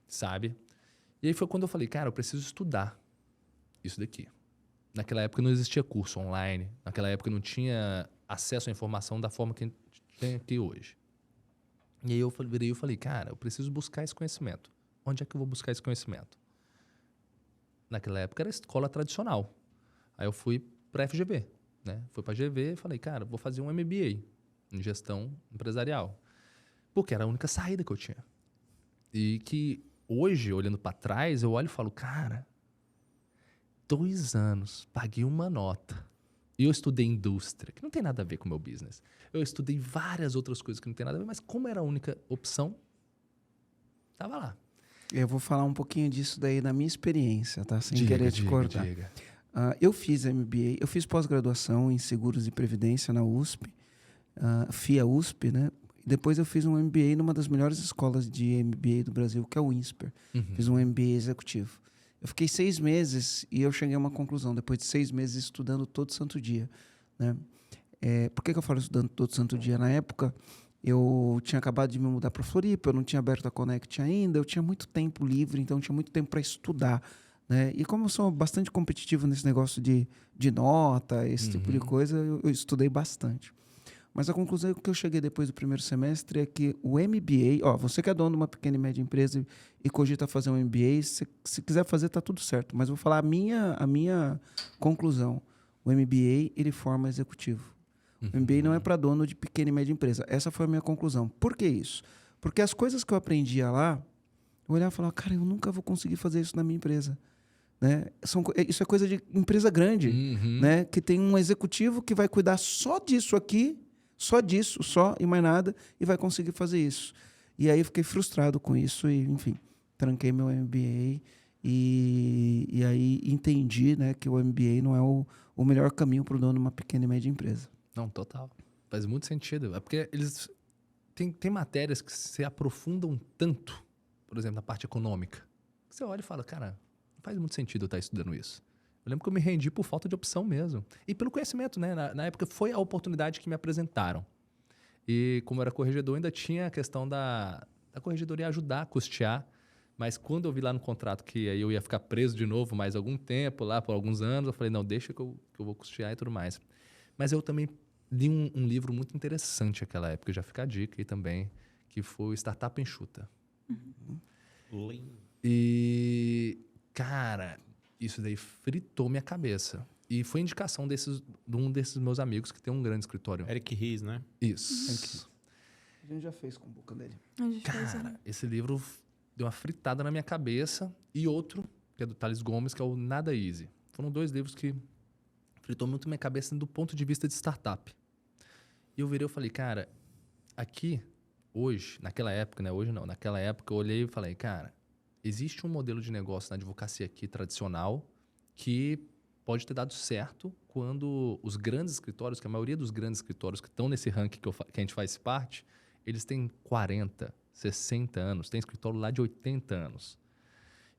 sabe? E aí foi quando eu falei, cara, eu preciso estudar isso daqui. Naquela época não existia curso online. Naquela época não tinha acesso à informação da forma que a gente tem aqui hoje. E aí eu virei e falei, cara, eu preciso buscar esse conhecimento. Onde é que eu vou buscar esse conhecimento? Naquela época era escola tradicional. Aí eu fui para a FGV, né? Fui para a GV e falei, cara, vou fazer um MBA em gestão empresarial. Porque era a única saída que eu tinha. E que hoje, olhando para trás, eu olho e falo, cara, 2 anos, paguei uma nota. E eu estudei indústria, que não tem nada a ver com o meu business. Eu estudei várias outras coisas que não tem nada a ver, mas como era a única opção, tava lá. Eu vou falar um pouquinho disso daí na minha experiência, tá? Sem querer te cortar. Diga. Eu fiz MBA, eu fiz pós-graduação em Seguros e Previdência na USP, FIA USP, né? Depois eu fiz um MBA numa das melhores escolas de MBA do Brasil, que é o INSPER. Fiz um MBA executivo. Eu fiquei 6 meses e eu cheguei a uma conclusão, depois de 6 meses estudando todo santo dia, né? Por que eu falo estudando todo santo dia? Na época, eu tinha acabado de me mudar para Floripa, eu não tinha aberto a Connect ainda, eu tinha muito tempo livre, então eu tinha muito tempo para estudar, né? E como eu sou bastante competitivo nesse negócio de nota, esse tipo de coisa, eu estudei bastante. Mas a conclusão que eu cheguei depois do primeiro semestre é que o MBA... você que é dono de uma pequena e média empresa e cogita fazer um MBA, se quiser fazer, tá tudo certo. Mas vou falar a minha conclusão. O MBA, ele forma executivo. O MBA não é para dono de pequena e média empresa. Essa foi a minha conclusão. Por que isso? Porque as coisas que eu aprendia lá, eu olhava e falava, cara, eu nunca vou conseguir fazer isso na minha empresa. Né? Isso é coisa de empresa grande, né? Que tem um executivo que vai cuidar só disso aqui, só disso, só e mais nada, e vai conseguir fazer isso. E aí eu fiquei frustrado com isso e, enfim, tranquei meu MBA e aí entendi, né, que o MBA não é o melhor caminho para o dono de uma pequena e média empresa. Não, total. Faz muito sentido. É porque eles... Tem matérias que se aprofundam tanto, por exemplo, na parte econômica, que você olha e fala, cara, não faz muito sentido eu estar estudando isso. Eu lembro que eu me rendi por falta de opção mesmo. E pelo conhecimento, né? Na época foi a oportunidade que me apresentaram. E como eu era corregedor, ainda tinha a questão da corregedoria ajudar a custear. Mas quando eu vi lá no contrato que aí eu ia ficar preso de novo mais algum tempo, lá por alguns anos, eu falei, não, deixa que eu vou custear e tudo mais. Mas eu também li um livro muito interessante naquela época, já fica a dica aí também, que foi o Startup Enxuta. E, cara... Isso daí fritou minha cabeça. E foi indicação de um desses meus amigos que tem um grande escritório. Eric Ries, né? Isso. A gente já fez com o boca dele. Cara, esse livro deu uma fritada na minha cabeça. E outro, que é do Thales Gomes, que é o Nada Easy. Foram 2 livros que fritou muito minha cabeça do ponto de vista de startup. E eu virei e falei, cara, aqui, hoje, naquela época, né? Hoje não, naquela época eu olhei e falei, cara, existe um modelo de negócio na advocacia aqui tradicional que pode ter dado certo quando os grandes escritórios, que a maioria dos grandes escritórios que estão nesse ranking que a gente faz parte, eles têm 40, 60 anos, tem escritório lá de 80 anos.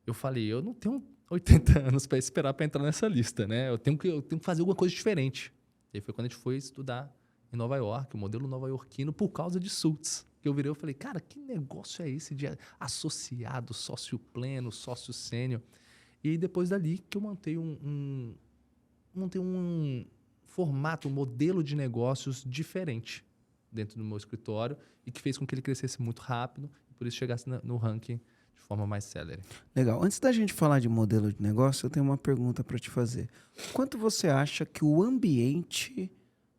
Eu falei, eu não tenho 80 anos para esperar para entrar nessa lista, né? Eu tenho que fazer alguma coisa diferente. E aí foi quando a gente foi estudar em Nova York, o modelo nova-iorquino, por causa de Suits. Que eu virei e falei, cara, que negócio é esse de associado, sócio pleno, sócio sênior? E aí, depois dali que eu montei um formato, um modelo de negócios diferente dentro do meu escritório e que fez com que ele crescesse muito rápido e por isso chegasse no ranking de forma mais célere. Legal. Antes da gente falar de modelo de negócio, eu tenho uma pergunta para te fazer. Quanto você acha que o ambiente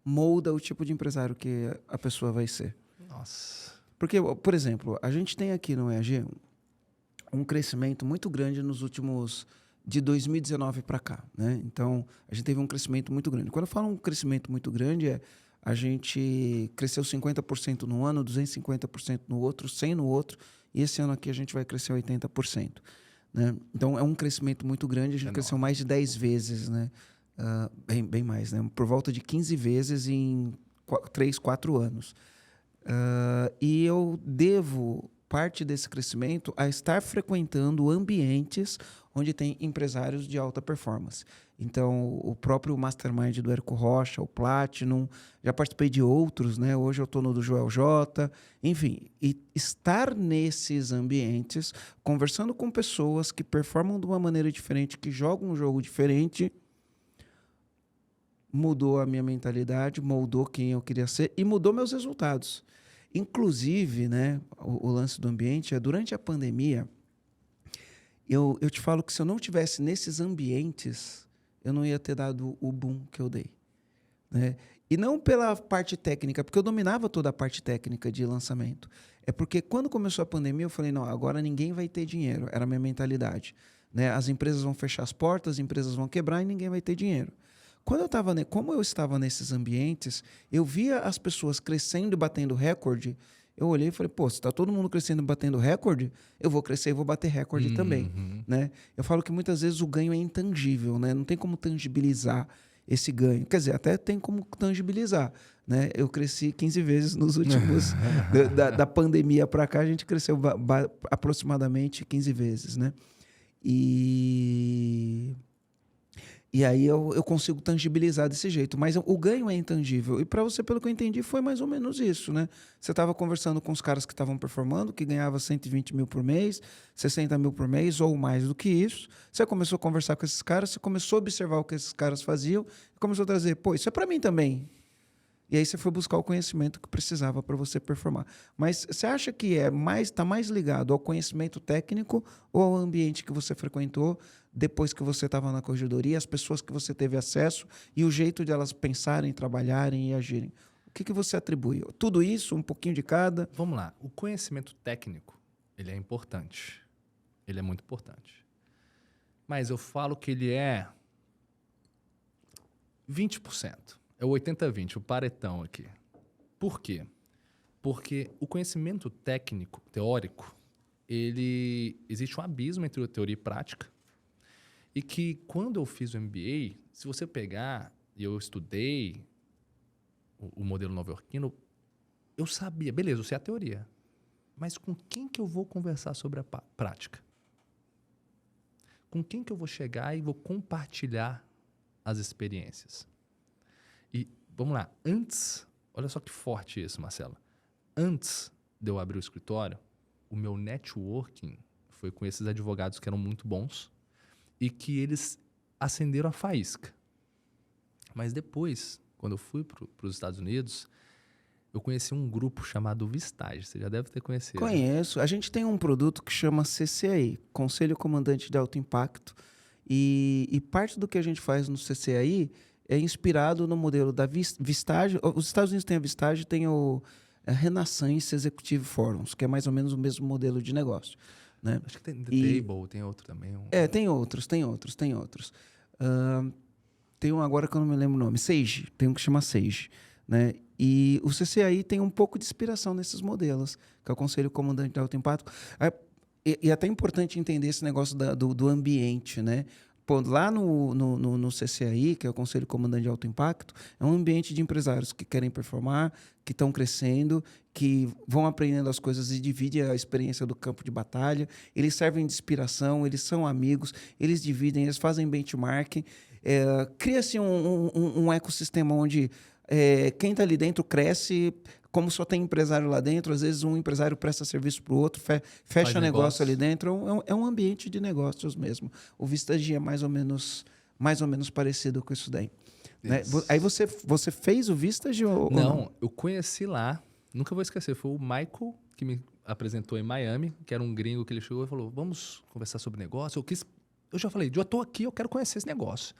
molda o tipo de empresário que a pessoa vai ser? Nossa... Porque, por exemplo, a gente tem aqui no EAG um crescimento muito grande nos últimos... de 2019 para cá, né? Então, a gente teve um crescimento muito grande. Quando eu falo um crescimento muito grande, a gente cresceu 50% num ano, 250% no outro, 100% no outro, e esse ano aqui a gente vai crescer 80%. Né? Então, é um crescimento muito grande, a gente cresceu mais de 10 vezes, né? Bem mais, né? Por volta de 15 vezes em 3, 4 anos. E eu devo parte desse crescimento a estar frequentando ambientes onde tem empresários de alta performance. Então, o próprio Mastermind do Érico Rocha, o Platinum, já participei de outros, né? Hoje eu estou no do Joel J. Enfim, e estar nesses ambientes, conversando com pessoas que performam de uma maneira diferente, que jogam um jogo diferente, mudou a minha mentalidade, moldou quem eu queria ser e mudou meus resultados. Inclusive, né, o lance do ambiente é, durante a pandemia, eu te falo que se eu não tivesse nesses ambientes, eu não ia ter dado o boom que eu dei. Né? E não pela parte técnica, porque eu dominava toda a parte técnica de lançamento. É porque quando começou a pandemia, eu falei, não, agora ninguém vai ter dinheiro. Era a minha mentalidade. né? As empresas vão fechar as portas, as empresas vão quebrar e ninguém vai ter dinheiro. Como eu estava nesses ambientes, eu via as pessoas crescendo e batendo recorde. Eu olhei e falei, pô, se está todo mundo crescendo e batendo recorde, eu vou crescer e vou bater recorde também, né? Eu falo que muitas vezes o ganho é intangível, né? Não tem como tangibilizar esse ganho. Quer dizer, até tem como tangibilizar, né? Eu cresci 15 vezes nos últimos... da pandemia para cá, a gente cresceu aproximadamente 15 vezes, né? E aí eu consigo tangibilizar desse jeito. Mas o ganho é intangível. E para você, pelo que eu entendi, foi mais ou menos isso, né? Você estava conversando com os caras que estavam performando, que ganhavam 120 mil por mês, 60 mil por mês ou mais do que isso. Você começou a conversar com esses caras, você começou a observar o que esses caras faziam e começou a trazer, pô, isso é para mim também. E aí você foi buscar o conhecimento que precisava para você performar. Mas você acha que está mais ligado ao conhecimento técnico ou ao ambiente que você frequentou depois que você estava na corregedoria, as pessoas que você teve acesso e o jeito de elas pensarem, trabalharem e agirem? O que você atribui? Tudo isso, um pouquinho de cada? Vamos lá. O conhecimento técnico, ele é importante. Ele é muito importante. Mas eu falo que ele é 20%. É o 80-20, o paretão aqui. Por quê? Porque o conhecimento técnico, teórico, existe um abismo entre a teoria e prática. E que quando eu fiz o MBA, se você pegar, e eu estudei o modelo nova-iorquino, eu sabia, beleza, eu sei a teoria. Mas com quem que eu vou conversar sobre a prática? Com quem que eu vou chegar e vou compartilhar as experiências? E, vamos lá, olha só que forte isso, Marcelo. Antes de eu abrir o escritório, o meu networking foi com esses advogados que eram muito bons e que eles acenderam a faísca. Mas depois, quando eu fui para os Estados Unidos, eu conheci um grupo chamado Vistage. Você já deve ter conhecido. Conheço. A gente tem um produto que chama CCAI, Conselho Comandante de Alto Impacto. E parte do que a gente faz no CCAI é inspirado no modelo da Vistage. Os Estados Unidos têm a Vistage e tem a Renaissance Executive Forums, que é mais ou menos o mesmo modelo de negócio, né? Acho que tem The Table, tem outro também. Tem outros. Tem um agora que eu não me lembro o nome. Sage. Tem um que chama Sage, né? E o CCAI tem um pouco de inspiração nesses modelos, que é o Conselho Comandante de Alto Impacto. E é até importante entender esse negócio do ambiente, né? Pô, lá no CCAI, que é o Conselho Comandante de Alto Impacto, é um ambiente de empresários que querem performar, que estão crescendo, que vão aprendendo as coisas e dividem a experiência do campo de batalha. Eles servem de inspiração, eles são amigos, eles dividem, eles fazem benchmarking. Cria-se um ecossistema onde quem está ali dentro cresce. Como só tem empresário lá dentro, às vezes um empresário presta serviço para o outro, fecha negócio ali dentro. É um ambiente de negócios mesmo. O Vistage é mais ou menos parecido com isso daí. Né? Aí você fez o Vistage ou não? Eu conheci lá, nunca vou esquecer, foi o Michael que me apresentou em Miami, que era um gringo que ele chegou e falou, vamos conversar sobre negócio. Eu já falei, eu estou aqui, eu quero conhecer esse negócio.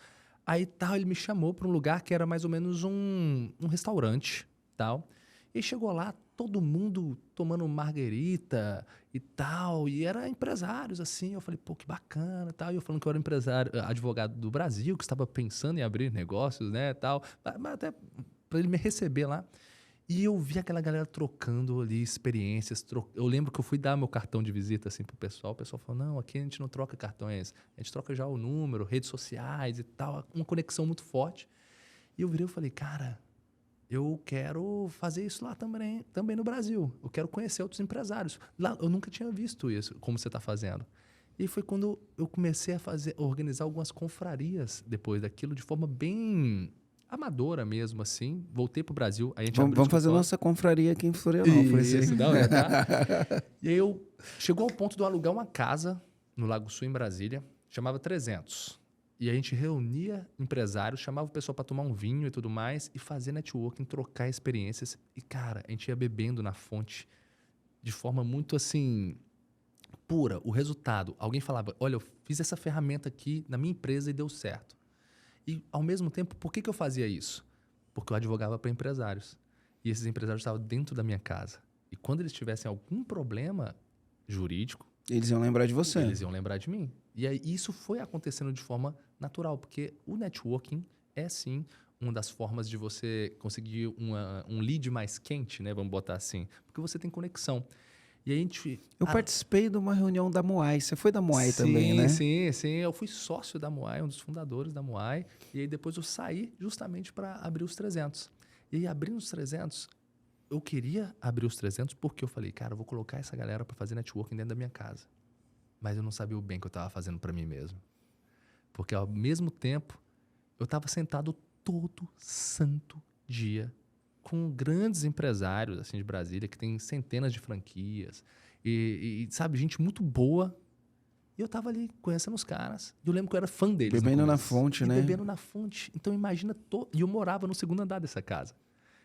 Aí ele me chamou para um lugar que era mais ou menos um restaurante, tal. E chegou lá, todo mundo tomando marguerita e tal, e era empresários, assim. Eu falei, pô, que bacana, tal. E eu falando que eu era advogado do Brasil, que estava pensando em abrir negócios, né, tal. Mas até para ele me receber lá. E eu vi aquela galera trocando ali experiências. Eu lembro que eu fui dar meu cartão de visita, assim, pro pessoal. O pessoal falou, não, aqui a gente não troca cartões, a gente troca já o número, redes sociais e tal. Uma conexão muito forte. E eu virei e falei, cara, eu quero fazer isso lá também no Brasil. Eu quero conhecer outros empresários. Lá eu nunca tinha visto isso, como você está fazendo. E foi quando eu comecei a organizar algumas confrarias depois daquilo, de forma bem amadora mesmo, assim. Voltei pro Brasil. Aí a gente vamos fazer nossa confraria aqui em Florianópolis. Isso, não é, tá? E aí chegou ao ponto de eu alugar uma casa no Lago Sul, em Brasília. Chamava 300. E a gente reunia empresários, chamava o pessoal para tomar um vinho e tudo mais, e fazer networking, trocar experiências. E, cara, a gente ia bebendo na fonte de forma muito, assim, pura. O resultado, alguém falava, olha, eu fiz essa ferramenta aqui na minha empresa e deu certo. E, ao mesmo tempo, por que eu fazia isso? Porque eu advogava para empresários. E esses empresários estavam dentro da minha casa. E quando eles tivessem algum problema jurídico... Eles iam lembrar de você. Eles iam lembrar de mim. E aí isso foi acontecendo de forma natural, porque o networking é sim uma das formas de você conseguir um lead mais quente, né? Vamos botar assim, porque você tem conexão. E aí a gente... Eu participei de uma reunião da Moai. Você foi da Moai também, né? Sim. Eu fui sócio da Moai, um dos fundadores da Moai. E aí depois eu saí justamente para abrir os 300. E aí abrindo os 300, eu queria abrir os 300 porque eu falei, cara, eu vou colocar essa galera para fazer networking dentro da minha casa. Mas eu não sabia o bem que eu estava fazendo para mim mesmo. Porque ao mesmo tempo, eu estava sentado todo santo dia com grandes empresários assim de Brasília, que tem centenas de franquias. E sabe, gente muito boa. E eu tava ali conhecendo os caras. E eu lembro que eu era fã deles. Bebendo na fonte, né? Bebendo na fonte. Então imagina... E eu morava no segundo andar dessa casa.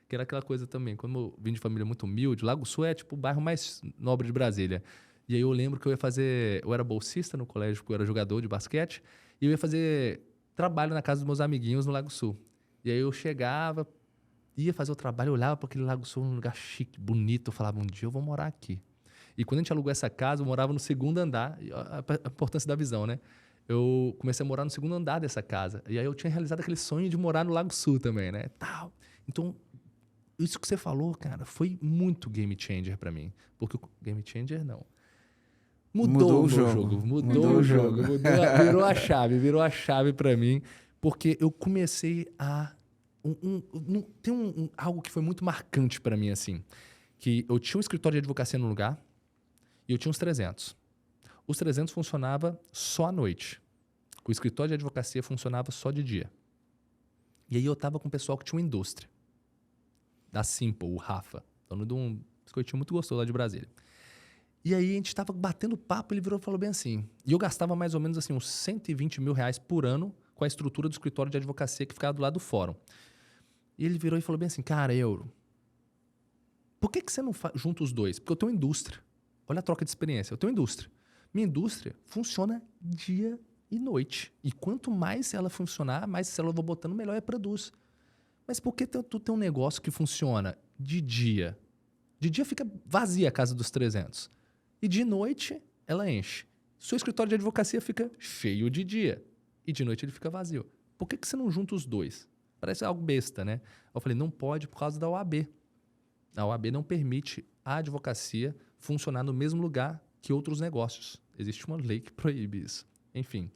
Que era aquela coisa também. Quando eu vim de família muito humilde, Lago Sul é tipo o bairro mais nobre de Brasília. E aí eu lembro que eu ia fazer... Eu era bolsista no colégio, porque eu era jogador de basquete. E eu ia fazer trabalho na casa dos meus amiguinhos no Lago Sul. E aí eu chegava, ia fazer o trabalho, eu olhava para aquele Lago Sul, um lugar chique, bonito. Eu falava, um dia eu vou morar aqui. E quando a gente alugou essa casa, eu morava no segundo andar. A importância da visão, né? Eu comecei a morar no segundo andar dessa casa. E aí eu tinha realizado aquele sonho de morar no Lago Sul também, né? Tal. Então, isso que você falou, cara, foi muito game changer para mim. Porque game changer, não. Mudou o jogo. Mudou o jogo. Virou a chave para mim. Porque eu comecei a... Tem algo que foi muito marcante para mim, assim. Que eu tinha um escritório de advocacia no lugar e eu tinha uns 300. Os 300 funcionava só à noite. O escritório de advocacia funcionava só de dia. E aí eu tava com o pessoal que tinha uma indústria. Da Simple, o Rafa. Dono de um biscoitinho muito gostoso lá de Brasília. E aí a gente tava batendo papo, ele virou e falou bem assim. E eu gastava mais ou menos assim uns 120 mil reais por ano com a estrutura do escritório de advocacia que ficava do lado do fórum. E ele virou e falou bem assim, cara, Euro, por que você não junta os dois? Porque eu tenho uma indústria. Olha a troca de experiência. Eu tenho uma indústria. Minha indústria funciona dia e noite. E quanto mais ela funcionar, mais célula eu vou botando, melhor ela produz. Mas por que tu tem um negócio que funciona de dia? De dia fica vazia a casa dos 300. E de noite, ela enche. Seu escritório de advocacia fica cheio de dia. E de noite ele fica vazio. Por que você não junta os dois? Parece algo besta, né? Eu falei, não pode por causa da OAB. A OAB não permite a advocacia funcionar no mesmo lugar que outros negócios. Existe uma lei que proíbe isso. Enfim.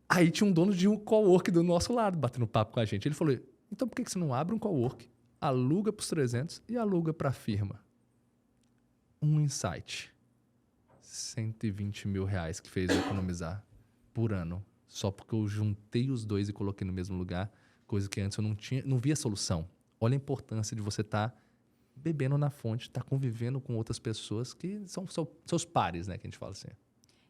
Aí tinha um dono de um cowork do nosso lado, batendo papo com a gente. Ele falou, então por que você não abre um cowork, aluga para os 300 e aluga para a firma? Um insight. 120 mil reais que fez eu economizar por ano. Só porque eu juntei os dois e coloquei no mesmo lugar, coisa que antes eu não via solução. Olha a importância de você estar bebendo na fonte, estar convivendo com outras pessoas que são seus pares, né? Que a gente fala assim.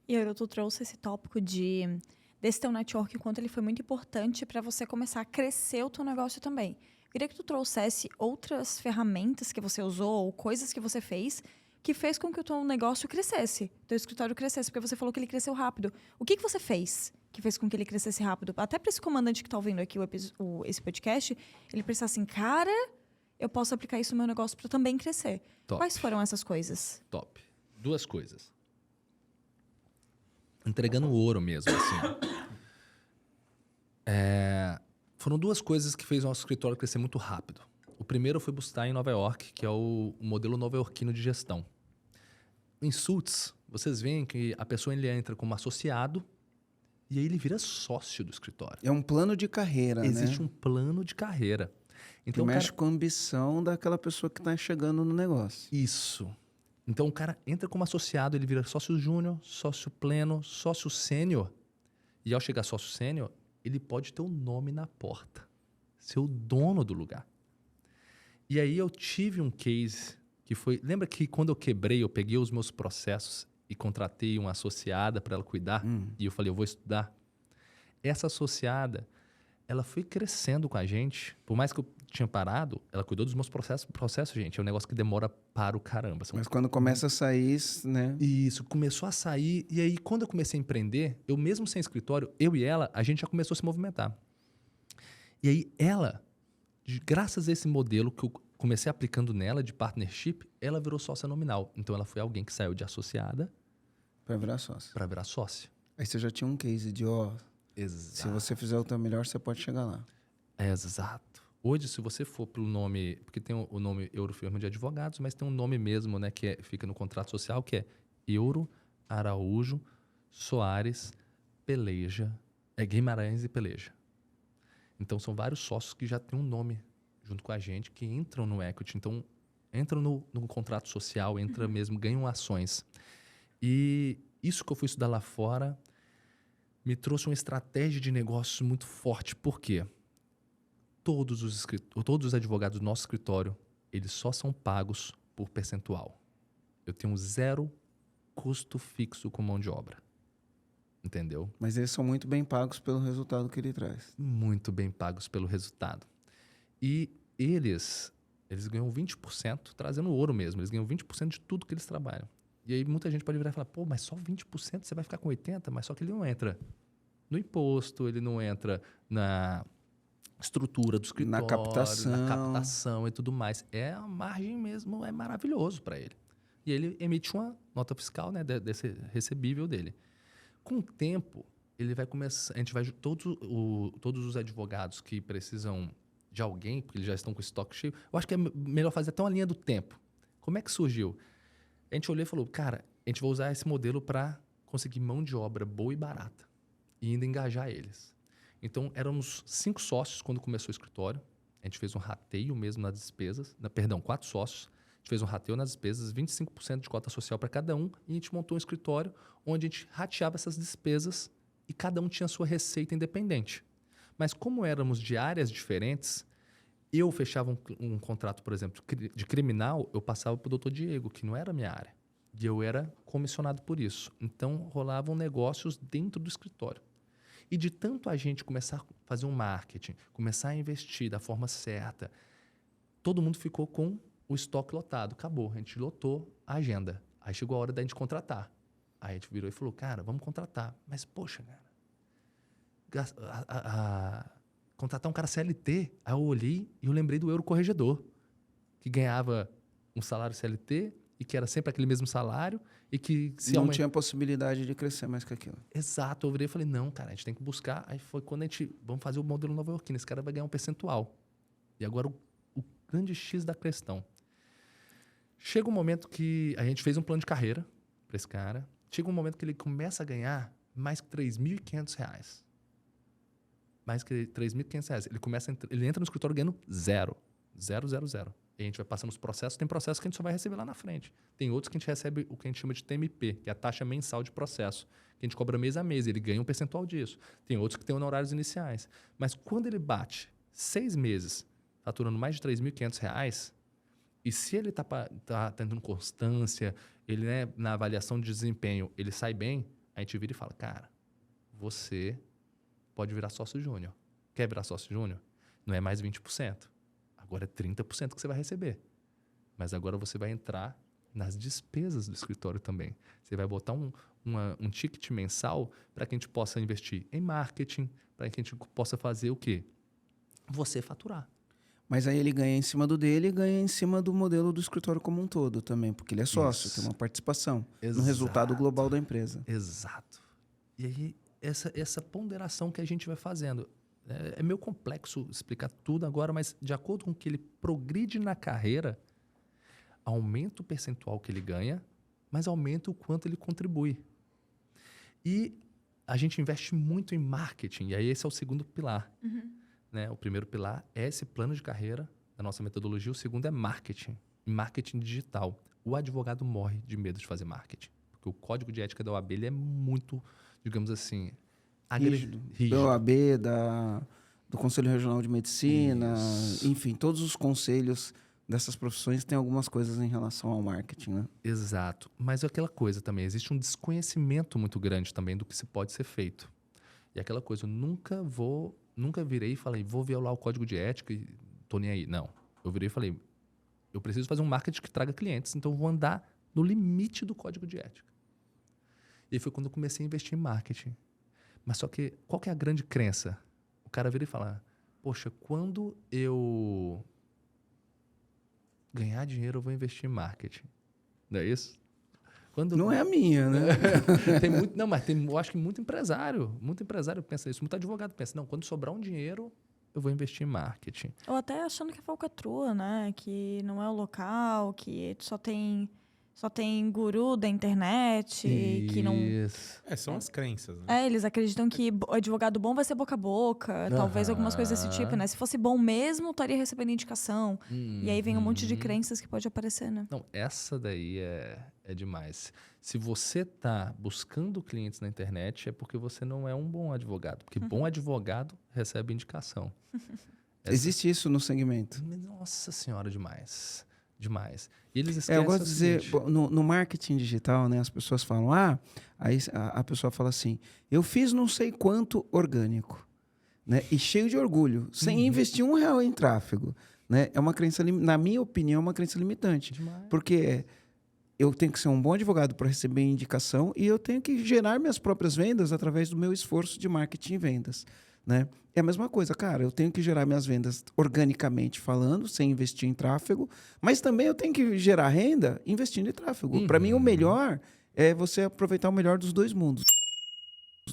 E aí, tu trouxe esse tópico desse teu network, o quanto ele foi muito importante para você começar a crescer o teu negócio também. Eu queria que tu trouxesse outras ferramentas que você usou ou coisas que você fez que fez com que o teu negócio crescesse, teu escritório crescesse, porque você falou que ele cresceu rápido. O que você fez que fez com que ele crescesse rápido? Até para esse comandante que está ouvindo aqui esse podcast, ele pensa assim, cara, eu posso aplicar isso no meu negócio para também crescer. Top. Quais foram essas coisas? Top. 2 coisas. Entregando ouro mesmo, assim. Foram 2 coisas que fez o nosso escritório crescer muito rápido. O primeiro foi buscar em Nova York, que é o modelo nova-iorquino de gestão. Em Suits, vocês veem que a pessoa ele entra como associado e aí ele vira sócio do escritório. É um plano de carreira, Existe né? um plano de carreira. Então, que mexe com a ambição daquela pessoa que está chegando no negócio. Isso. Então, o cara entra como associado, ele vira sócio júnior, sócio pleno, sócio sênior. E ao chegar sócio sênior, ele pode ter o nome na porta. Ser o dono do lugar. E aí eu tive um case que foi... Lembra que quando eu quebrei, eu peguei os meus processos e contratei uma associada para ela cuidar? E eu falei, eu vou estudar. Essa associada, ela foi crescendo com a gente. Por mais que eu tinha parado, ela cuidou dos meus processos. Processo, gente, é um negócio que demora para o caramba. Mas quando começa a sair, né? Isso, começou a sair. E aí, quando eu comecei a empreender, eu mesmo sem escritório, eu e ela, a gente já começou a se movimentar. E aí, ela... Graças a esse modelo que eu comecei aplicando nela de partnership, ela virou sócia nominal. Então, ela foi alguém que saiu de associada Para virar sócio. para virar sócia. Aí você já tinha um case de, se Exato. você fizer o teu melhor, você pode chegar lá. Exato. Hoje, se você for pelo nome, porque tem o nome Eurofirma de Advogados, mas tem um nome mesmo, né, que fica no contrato social, que é Euro Araújo Soares Peleja, Guimarães e Peleja. Então, são vários sócios que já têm um nome junto com a gente, que entram no equity. Então, entram no contrato social, entra mesmo, ganham ações. E isso que eu fui estudar lá fora me trouxe uma estratégia de negócios muito forte. Por quê? Todos os advogados do nosso escritório, eles só são pagos por percentual. Eu tenho 0 custo fixo com mão de obra. Entendeu? Mas eles são muito bem pagos pelo resultado que ele traz. Muito bem pagos pelo resultado. E eles ganham 20%, trazendo ouro mesmo, eles ganham 20% de tudo que eles trabalham. E aí muita gente pode virar e falar, pô, mas só 20%, você vai ficar com 80%? Mas só que ele não entra no imposto, ele não entra na estrutura do escritório, na captação e tudo mais. É a margem mesmo, é maravilhoso para ele. E ele emite uma nota fiscal, né, desse recebível dele. Com o tempo, ele vai começar, a gente vai todos os advogados que precisam de alguém, porque eles já estão com o estoque cheio, eu acho que é melhor fazer até uma linha do tempo. Como é que surgiu? A gente olhou e falou, cara, a gente vai usar esse modelo para conseguir mão de obra boa e barata e ainda engajar eles. Então, éramos 5 sócios quando começou o escritório. A gente fez um rateio mesmo nas despesas. 4 sócios. A gente fez um rateio nas despesas, 25% de cota social para cada um. E a gente montou um escritório onde a gente rateava essas despesas e cada um tinha a sua receita independente. Mas como éramos de áreas diferentes, eu fechava um contrato, por exemplo, de criminal, eu passava para o Dr. Diego, que não era a minha área. E eu era comissionado por isso. Então, rolavam negócios dentro do escritório. E de tanto a gente começar a fazer um marketing, começar a investir da forma certa, todo mundo ficou com o estoque lotado. Acabou, a gente lotou a agenda. Aí chegou a hora da gente contratar. Aí a gente virou e falou, cara, vamos contratar. Mas, poxa, cara, contratar um cara CLT. Aí eu olhei e eu lembrei do Eurocorregedor, que ganhava um salário CLT e que era sempre aquele mesmo salário e que se não tinha possibilidade de crescer mais que aquilo. Exato, eu virei e falei, não, cara, a gente tem que buscar. Aí foi quando vamos fazer o modelo nova-iorquino, esse cara vai ganhar um percentual. E agora o grande X da questão. Chega um momento que a gente fez um plano de carreira para esse cara, chega um momento que ele começa a ganhar mais que R$3.500. Mais que R$3.500. Ele entra no escritório ganhando 0. 0, 0, 0. E a gente vai passando os processos. Tem processos que a gente só vai receber lá na frente. Tem outros que a gente recebe o que a gente chama de TMP, que é a taxa mensal de processo, que a gente cobra mês a mês. Ele ganha um percentual disso. Tem outros que têm honorários iniciais. Mas quando ele bate 6 meses faturando mais de R$3.500, e se ele tá tendo constância, ele, né, na avaliação de desempenho, ele sai bem, a gente vira e fala, cara, você pode virar sócio júnior. Quer virar sócio júnior? Não é mais 20%. Agora é 30% que você vai receber. Mas agora você vai entrar nas despesas do escritório também. Você vai botar um ticket mensal para que a gente possa investir em marketing, para que a gente possa fazer o quê? Você faturar. Mas aí ele ganha em cima do dele e ganha em cima do modelo do escritório como um todo também, porque ele é sócio, tem uma participação no resultado global da empresa. Exato. E aí, essa ponderação que a gente vai fazendo. É meio complexo explicar tudo agora, mas de acordo com que ele progride na carreira, aumenta o percentual que ele ganha, mas aumenta o quanto ele contribui. E a gente investe muito em marketing, e aí esse é o segundo pilar. Né? O primeiro pilar é esse plano de carreira da nossa metodologia, o segundo é marketing, marketing digital. O advogado morre de medo de fazer marketing, porque o código de ética da OAB ele é muito, digamos assim, rígido. Da OAB, do Conselho Regional de Medicina, enfim, todos os conselhos dessas profissões têm algumas coisas em relação ao marketing, né? Exato. Mas é aquela coisa também, existe um desconhecimento muito grande também do que se pode ser feito. E aquela coisa, eu nunca virei e falei, vou violar o código de ética e tô nem aí. Não. Eu virei e falei, eu preciso fazer um marketing que traga clientes, então eu vou andar no limite do código de ética. E aí foi quando eu comecei a investir em marketing. Mas só que, qual que é a grande crença? O cara vira e fala, poxa, quando eu ganhar dinheiro, eu vou investir em marketing. Não é isso? Não é a minha, né? Tem muito, não, mas eu acho que muito empresário pensa isso, muito advogado pensa, não, quando sobrar um dinheiro, eu vou investir em marketing. Ou até achando que é falcatrua, né? Que não é o local, que só tem guru da internet, que não... Isso. São as crenças, né? Eles acreditam que advogado bom vai ser boca a boca, talvez algumas coisas desse tipo, né? Se fosse bom mesmo, estaria recebendo indicação. E aí vem um monte de crenças que pode aparecer, né? Não, essa daí é demais. Se você tá buscando clientes na internet, é porque você não é um bom advogado. Porque bom advogado recebe indicação. Existe isso no segmento. Nossa senhora, demais. Demais. E eles esquecem Eu gosto de dizer, seguinte, no marketing digital, né, as pessoas falam, aí a pessoa fala assim, eu fiz não sei quanto orgânico, né, e cheio de orgulho, sem investir R$1 em tráfego, né, é uma crença, na minha opinião, é uma crença limitante, demais. porque eu tenho que ser um bom advogado para receber indicação e eu tenho que gerar minhas próprias vendas através do meu esforço de marketing e vendas, né? É a mesma coisa, cara, eu tenho que gerar minhas vendas organicamente falando, sem investir em tráfego, mas também eu tenho que gerar renda investindo em tráfego. Para mim, o melhor é você aproveitar o melhor dos dois mundos,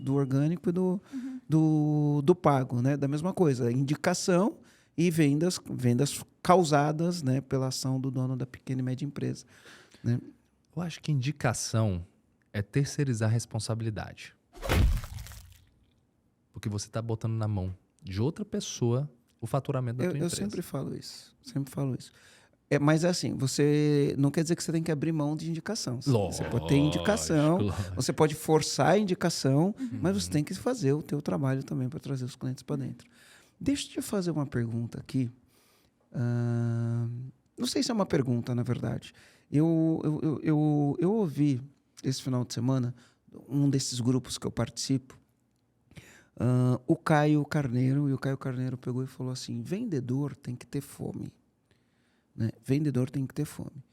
do orgânico e do pago, né? Da mesma coisa, indicação e vendas causadas, né, pela ação do dono da pequena e média empresa, né? Eu acho que indicação é terceirizar a responsabilidade. Porque você está botando na mão de outra pessoa o faturamento da tua empresa. Eu sempre falo isso. Mas é assim, você não quer dizer que você tem que abrir mão de indicação. Você pode ter indicação, você pode forçar a indicação, mas você tem que fazer o teu trabalho também para trazer os clientes para dentro. Deixa eu te fazer uma pergunta aqui. Não sei se é uma pergunta, na verdade. Eu ouvi esse final de semana, um desses grupos que eu participo, o Caio Carneiro, e o Caio Carneiro pegou e falou assim, vendedor tem que ter fome, né? Vendedor tem que ter fome.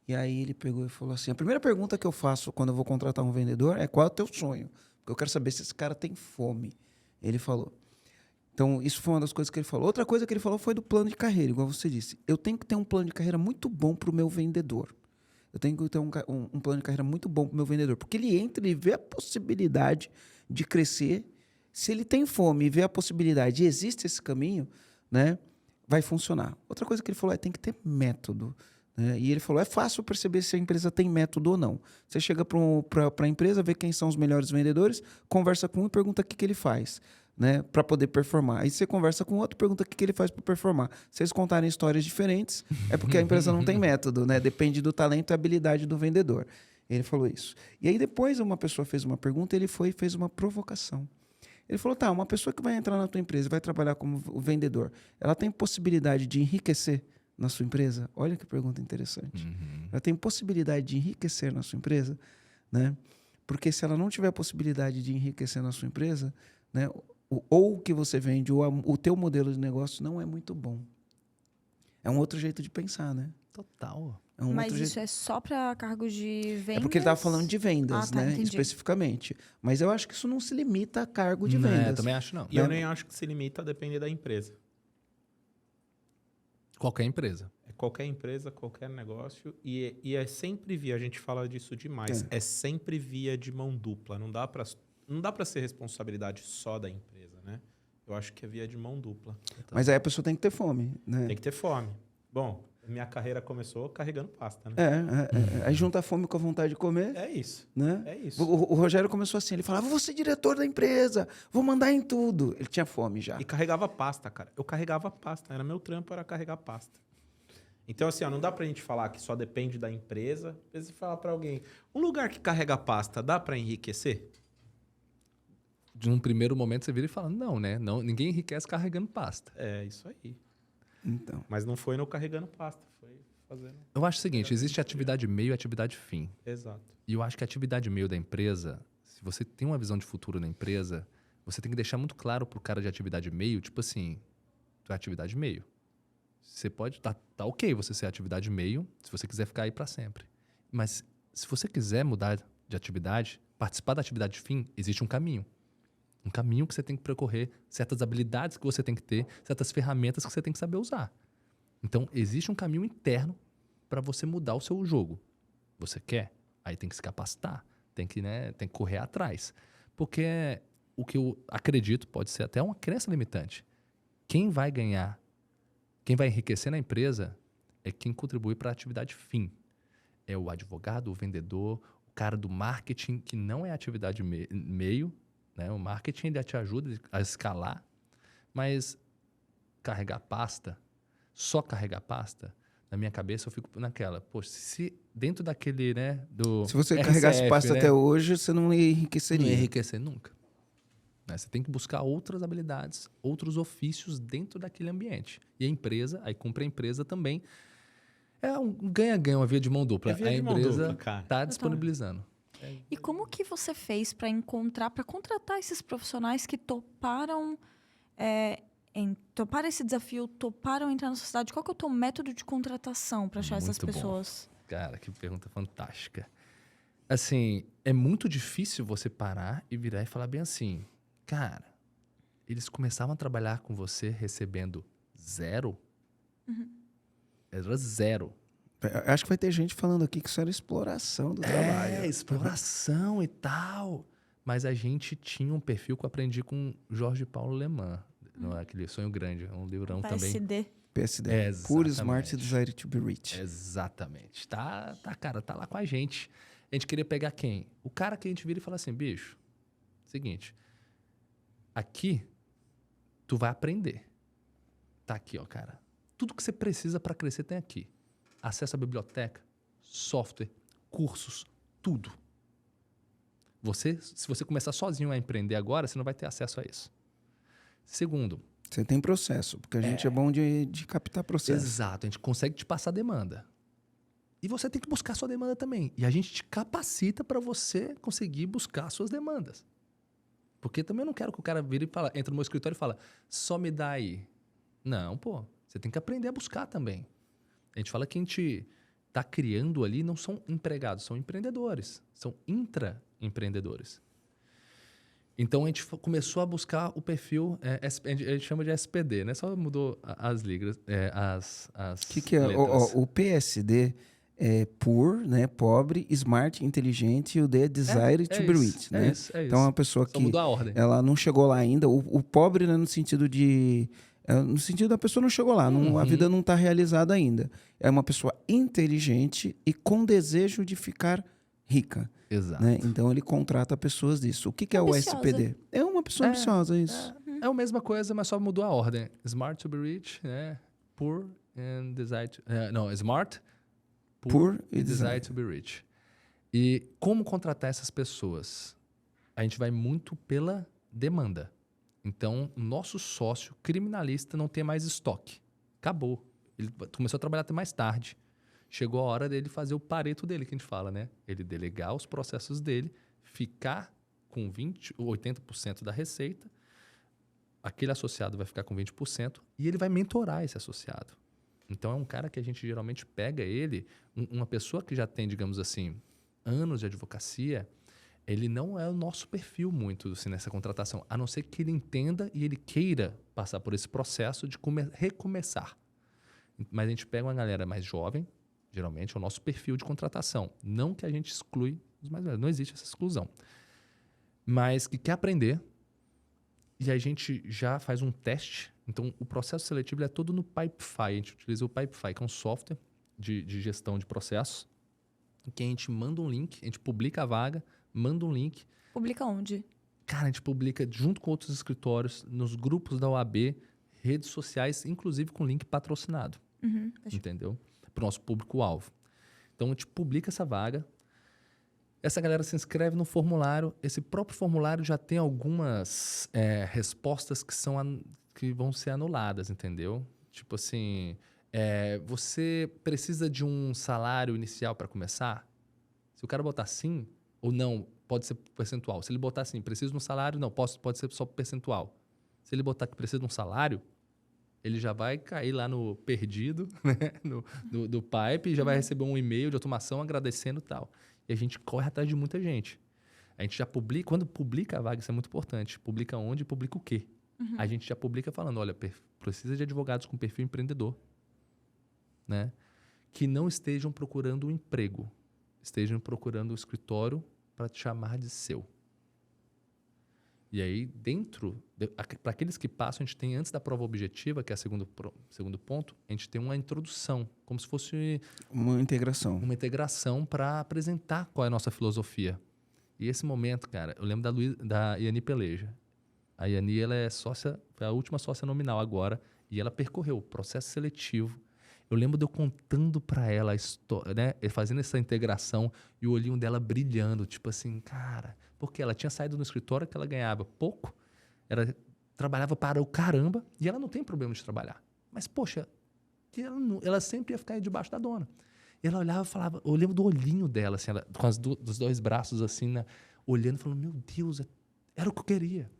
E aí ele pegou e falou assim, a primeira pergunta que eu faço quando eu vou contratar um vendedor é qual é o teu sonho? Porque eu quero saber se esse cara tem fome. Ele falou. Então, isso foi uma das coisas que ele falou. Outra coisa que ele falou foi do plano de carreira, igual você disse. Eu tenho que ter um plano de carreira muito bom para o meu vendedor. Eu tenho que ter um plano de carreira muito bom para o meu vendedor. Porque ele entra e vê a possibilidade de crescer. Se ele tem fome e vê a possibilidade e existe esse caminho, né, vai funcionar. Outra coisa que ele falou tem que ter método. Né? E ele falou, é fácil perceber se a empresa tem método ou não. Você chega para a empresa, vê quem são os melhores vendedores, conversa com um e pergunta o que ele faz, né, para poder performar. Aí você conversa com outro, pergunta o que ele faz para performar. Se eles contarem histórias diferentes, é porque a empresa não tem método, né? Depende do talento e habilidade do vendedor. Ele falou isso. E aí depois uma pessoa fez uma pergunta, ele foi e fez uma provocação. Ele falou, uma pessoa que vai entrar na tua empresa, vai trabalhar como vendedor, ela tem possibilidade de enriquecer na sua empresa? Olha que pergunta interessante. Ela tem possibilidade de enriquecer na sua empresa, né? Porque se ela não tiver possibilidade de enriquecer na sua empresa, né, ou o que você vende, ou o teu modelo de negócio não é muito bom. É um outro jeito de pensar, né? Total. Mas isso é só para cargos de vendas? É porque ele estava falando de vendas, né? Entendi. Especificamente. Mas eu acho que isso não se limita a cargo de vendas. Também acho não. E eu nem acho que se limita a depender da empresa. Qualquer empresa. É qualquer empresa, qualquer negócio. E é sempre via, a gente fala disso demais, é sempre via de mão dupla. Não dá para ser responsabilidade só da empresa, né? Eu acho que é via de mão dupla. Mas aí a pessoa tem que ter fome, né? Tem que ter fome. Bom, minha carreira começou carregando pasta, né? Aí junta a fome com a vontade de comer. É isso. Né? É isso. O Rogério começou assim, ele falava, vou ser diretor da empresa, vou mandar em tudo. Ele tinha fome já. E carregava pasta, cara. Eu carregava pasta. Era meu trampo, era carregar pasta. Então, assim, não dá pra gente falar que só depende da empresa. Às vezes você fala pra alguém, um lugar que carrega pasta dá pra enriquecer? De um primeiro momento você vira e fala, não, né? Não, ninguém enriquece carregando pasta. É, isso aí. Então. Mas não foi no carregando pasta, foi fazendo... Eu acho o seguinte, existe atividade meio e atividade fim. Exato. E eu acho que a atividade meio da empresa, se você tem uma visão de futuro na empresa, você tem que deixar muito claro pro cara de atividade meio, tipo assim, tu é atividade meio. Você pode... Tá ok você ser atividade meio, se você quiser ficar aí para sempre. Mas se você quiser mudar de atividade, participar da atividade fim, existe um caminho. Um caminho que você tem que percorrer, certas habilidades que você tem que ter, certas ferramentas que você tem que saber usar. Então, existe um caminho interno para você mudar o seu jogo. Você quer? Aí tem que se capacitar, tem que correr atrás. Porque o que eu acredito pode ser até uma crença limitante. Quem vai ganhar, quem vai enriquecer na empresa é quem contribui para a atividade fim. É o advogado, o vendedor, o cara do marketing, que não é atividade meio, né? O marketing ele te ajuda a escalar, mas carregar pasta, só carregar pasta, na minha cabeça eu fico naquela, poxa, se dentro daquele, né, do Se você RCF, carregasse pasta né, até hoje, você não não enriqueceria. ia enriquecer nunca. Né? Você tem que buscar outras habilidades, outros ofícios dentro daquele ambiente. E a empresa, aí cumpre a empresa também. É um ganha-ganha, uma via de mão dupla. É via a de mão empresa dupla, cara. está disponibilizando. E como que você fez para contratar esses profissionais que toparam, toparam esse desafio, toparam entrar na sociedade? Qual que é o teu método de contratação para achar essas Muito bom. pessoas? Cara, que pergunta fantástica. Assim, é muito difícil você parar e virar e falar bem assim, cara, eles começavam a trabalhar com você recebendo 0? Era 0. Eu acho que vai ter gente falando aqui que isso era exploração do trabalho. Exploração e tal. Mas a gente tinha um perfil que eu aprendi com Jorge Paulo Lemann, aquele Sonho Grande, um livrão também. PSD. PSD. Exatamente. Pure Smart Desire to be Rich. Exatamente. Cara, tá lá com a gente. A gente queria pegar quem? O cara que a gente vira e fala assim, bicho, seguinte, aqui tu vai aprender. Tá aqui, ó, cara. Tudo que você precisa para crescer tem aqui. Acesso à biblioteca, software, cursos, tudo. Se você começar sozinho a empreender agora, você não vai ter acesso a isso. Segundo, Você tem processo, porque a gente é bom de captar processo. exato, a gente consegue te passar demanda. E você tem que buscar sua demanda também. E a gente te capacita para você conseguir buscar suas demandas. Porque também eu não quero que o cara vire e fala, entra no meu escritório e fala, só me dá aí. Não, pô, você tem que aprender a buscar também. A gente fala que a gente está criando ali, não são empregados, são empreendedores. São intraempreendedores. Então a gente começou a buscar o perfil, a gente chama de SPD, né? Só mudou as ligras, as O que é? letras. O PSD é poor, né? Pobre, smart, inteligente, e o D é desire to be rich, né? É isso. Então, uma pessoa Só que mudou a ordem. ela não chegou lá ainda. O pobre, né, no sentido de... no sentido da pessoa não chegou lá, a vida não está realizada ainda. É uma pessoa inteligente e com desejo de ficar rica. Exato. Né? Então, ele contrata pessoas disso. O que é o Ambiciosa. SPD? É uma pessoa ambiciosa, isso. É a mesma coisa, mas só mudou a ordem. Smart to be rich, né? Poor and desire to... não, smart, Poor e desire to be rich. E como contratar essas pessoas? A gente vai muito pela demanda. Então, o nosso sócio criminalista não tem mais estoque. Acabou. Ele começou a trabalhar até mais tarde. Chegou a hora dele fazer o pareto dele, que a gente fala, né? Ele delegar os processos dele, ficar com 80% da receita, aquele associado vai ficar com 20% e ele vai mentorar esse associado. Então, é um cara que a gente geralmente pega ele, uma pessoa que já tem, digamos assim, anos de advocacia, ele não é o nosso perfil muito assim, nessa contratação, a não ser que ele entenda e ele queira passar por esse processo de recomeçar. Mas a gente pega uma galera mais jovem, geralmente é o nosso perfil de contratação. Não que a gente exclui os mais velhos, não existe essa exclusão. Mas que quer aprender e a gente já faz um teste. Então, o processo seletivo é todo no Pipefy. A gente utiliza o Pipefy, que é um software de gestão de processos, em que a gente manda um link, a gente publica a vaga, manda um link. Publica onde? Cara, a gente publica junto com outros escritórios, nos grupos da OAB, redes sociais, inclusive com link patrocinado. Entendeu? Para o nosso público-alvo. Então, a gente publica essa vaga. Essa galera se inscreve no formulário. Esse próprio formulário já tem algumas respostas que vão ser anuladas, entendeu? Tipo assim, você precisa de um salário inicial para começar? Se o cara botar sim ou não, pode ser percentual. Se ele botar assim, preciso de um salário, não, pode ser só percentual. Se ele botar que precisa de um salário, ele já vai cair lá no perdido, né? do Pipe, e já vai receber um e-mail de automação agradecendo e tal. E a gente corre atrás de muita gente. A gente já publica, quando publica a vaga, isso é muito importante. Publica onde e publica o quê? A gente já publica falando, olha, precisa de advogados com perfil empreendedor, né? Que não estejam procurando um emprego. estejam procurando o escritório para te chamar de seu. E aí, para aqueles que passam, a gente tem, antes da prova objetiva, que é o segundo ponto, a gente tem uma introdução, como se fosse Uma integração. uma integração para apresentar qual é a nossa filosofia. E esse momento, cara, eu lembro da Yani Peleja. A Yani, ela é sócia, foi a última sócia nominal agora, e ela percorreu o processo seletivo. Eu lembro de eu contando para ela a história, né, fazendo essa integração e o olhinho dela brilhando, tipo assim, cara, porque ela tinha saído no escritório que ela ganhava pouco, trabalhava para o caramba e ela não tem problema de trabalhar. Mas, poxa, ela sempre ia ficar debaixo da dona. E ela olhava e falava, eu lembro do olhinho dela, assim, ela, com dos dois braços assim, né, olhando e falando, meu Deus, era o que eu queria.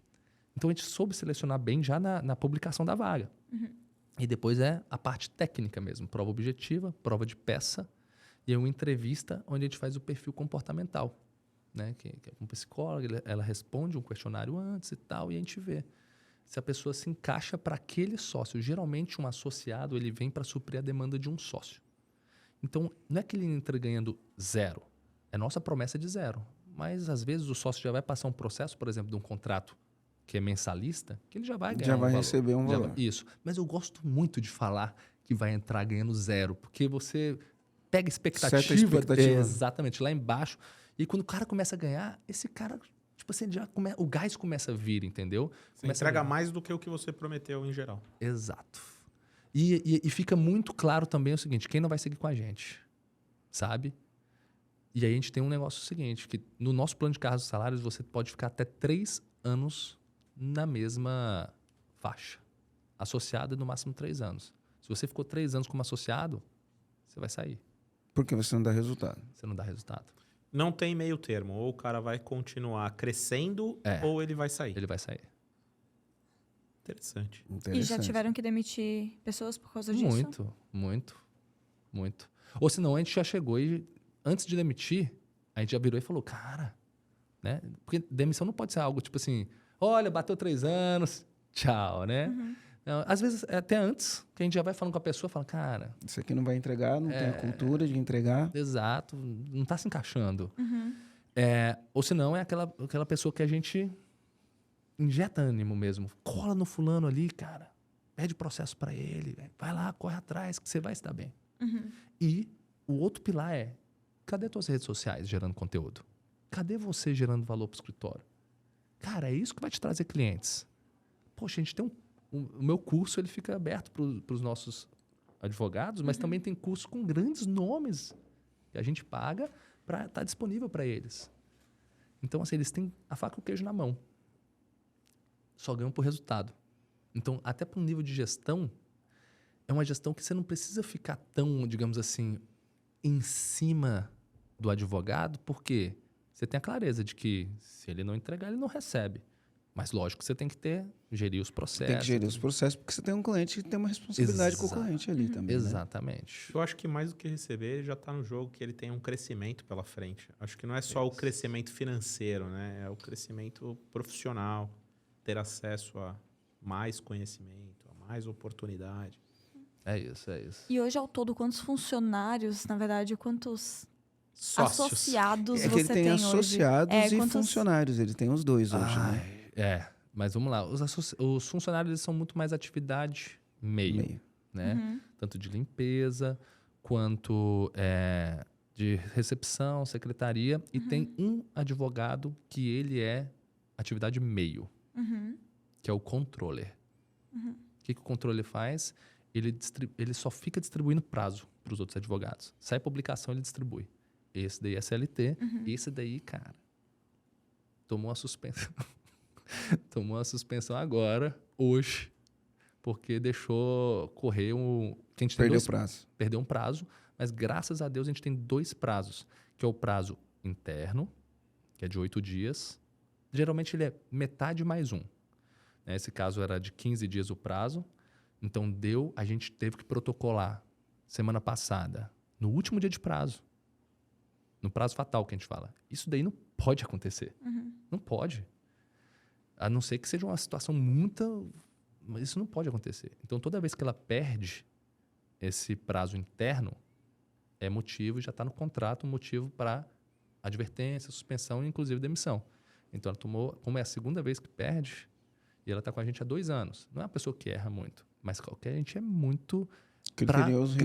Então a gente soube selecionar bem já na publicação da vaga. E depois é a parte técnica mesmo, prova objetiva, prova de peça, e é uma entrevista onde a gente faz o perfil comportamental, né? Que é uma psicóloga, ela responde um questionário antes e tal, e a gente vê se a pessoa se encaixa para aquele sócio. Geralmente um associado ele vem para suprir a demanda de um sócio. Então não é que ele entra ganhando 0, é nossa promessa de 0. Mas às vezes o sócio já vai passar um processo, por exemplo, de um contrato que é mensalista, que ele já vai ganhar Já vai valor. receber um valor. Isso. Mas eu gosto muito de falar que vai entrar ganhando 0, porque você pega expectativa. Certa expectativa. Exatamente, lá embaixo. E quando o cara começa a ganhar, esse cara, tipo assim, o gás começa a vir, entendeu? Você Começa entrega a vir. mais do que o que você prometeu em geral. Exato. E fica muito claro também o seguinte, quem não vai seguir com a gente, sabe? E aí a gente tem um negócio seguinte, que no nosso plano de cargos e salários você pode ficar até 3 anos na mesma faixa. Associado no máximo 3 anos. Se você ficou 3 anos como associado, você vai sair. Porque você não dá resultado. Você não dá resultado. Não tem meio termo. Ou o cara vai continuar crescendo, ou ele vai sair. Ele vai sair. Interessante. E já tiveram que demitir pessoas por causa disso? Muito, muito, muito. Ou senão a gente já chegou e, antes de demitir, a gente já virou e falou, cara, né? Porque demissão não pode ser algo tipo assim, olha, bateu 3 anos, tchau, né? Não, às vezes, até antes, que a gente já vai falando com a pessoa, fala, cara... Isso aqui não vai entregar, não tem a cultura de entregar. Exato, não está se encaixando. Ou senão é aquela pessoa que a gente injeta ânimo mesmo. Cola no fulano ali, cara. Pede processo para ele. Vai lá, corre atrás, que você vai estar bem. E o outro pilar é, cadê tuas redes sociais gerando conteúdo? Cadê você gerando valor para o escritório? Cara, é isso que vai te trazer clientes. Poxa, a gente tem o meu curso ele fica aberto para os nossos advogados, mas também tem curso com grandes nomes que a gente paga para estar disponível para eles. Então, assim, eles têm a faca e o queijo na mão. Só ganham por resultado. Então, até para um nível de gestão, é uma gestão que você não precisa ficar tão, digamos assim, em cima do advogado, porque você tem a clareza de que se ele não entregar, ele não recebe. Mas, lógico, você tem que gerir os processos. Tem que gerir os processos, porque você tem um cliente que tem uma responsabilidade com o cliente ali também. Exatamente. Eu acho que mais do que receber, ele já está no jogo que ele tem um crescimento pela frente. Acho que não é só o crescimento financeiro, né? É o crescimento profissional, ter acesso a mais conhecimento, a mais oportunidade. É isso, é isso. E hoje, ao todo, quantos funcionários, na verdade, quantos Sócios. associados É que você ele tem tem associados hoje? e funcionários. Ele tem os dois hoje, né? Mas vamos lá. Os funcionários eles são muito mais atividade meio. Né? Tanto de limpeza, quanto de recepção, secretaria. E tem um advogado que ele é atividade meio, que é o controller. O que o controller faz? Ele só fica distribuindo prazo para os outros advogados. Sai publicação, ele distribui. Esse daí é CLT. Esse daí, cara, tomou uma suspensão. Tomou uma suspensão agora, hoje, porque deixou correr que a gente Perdeu o prazo. Perdeu um prazo, mas graças a Deus a gente tem 2 prazos, que é o prazo interno, que é de 8 dias. Geralmente ele é metade mais 1. Nesse caso era de 15 dias o prazo. Então a gente teve que protocolar semana passada, no último dia de prazo. No prazo fatal que a gente fala. Isso daí não pode acontecer. Não pode. A não ser que seja uma situação muito... Mas isso não pode acontecer. Então, toda vez que ela perde esse prazo interno, é motivo, já está no contrato, motivo para advertência, suspensão e inclusive demissão. Então ela tomou, como é a segunda vez que perde, e ela está com a gente há 2 anos. Não é uma pessoa que erra muito, mas qualquer gente é muito criterioso.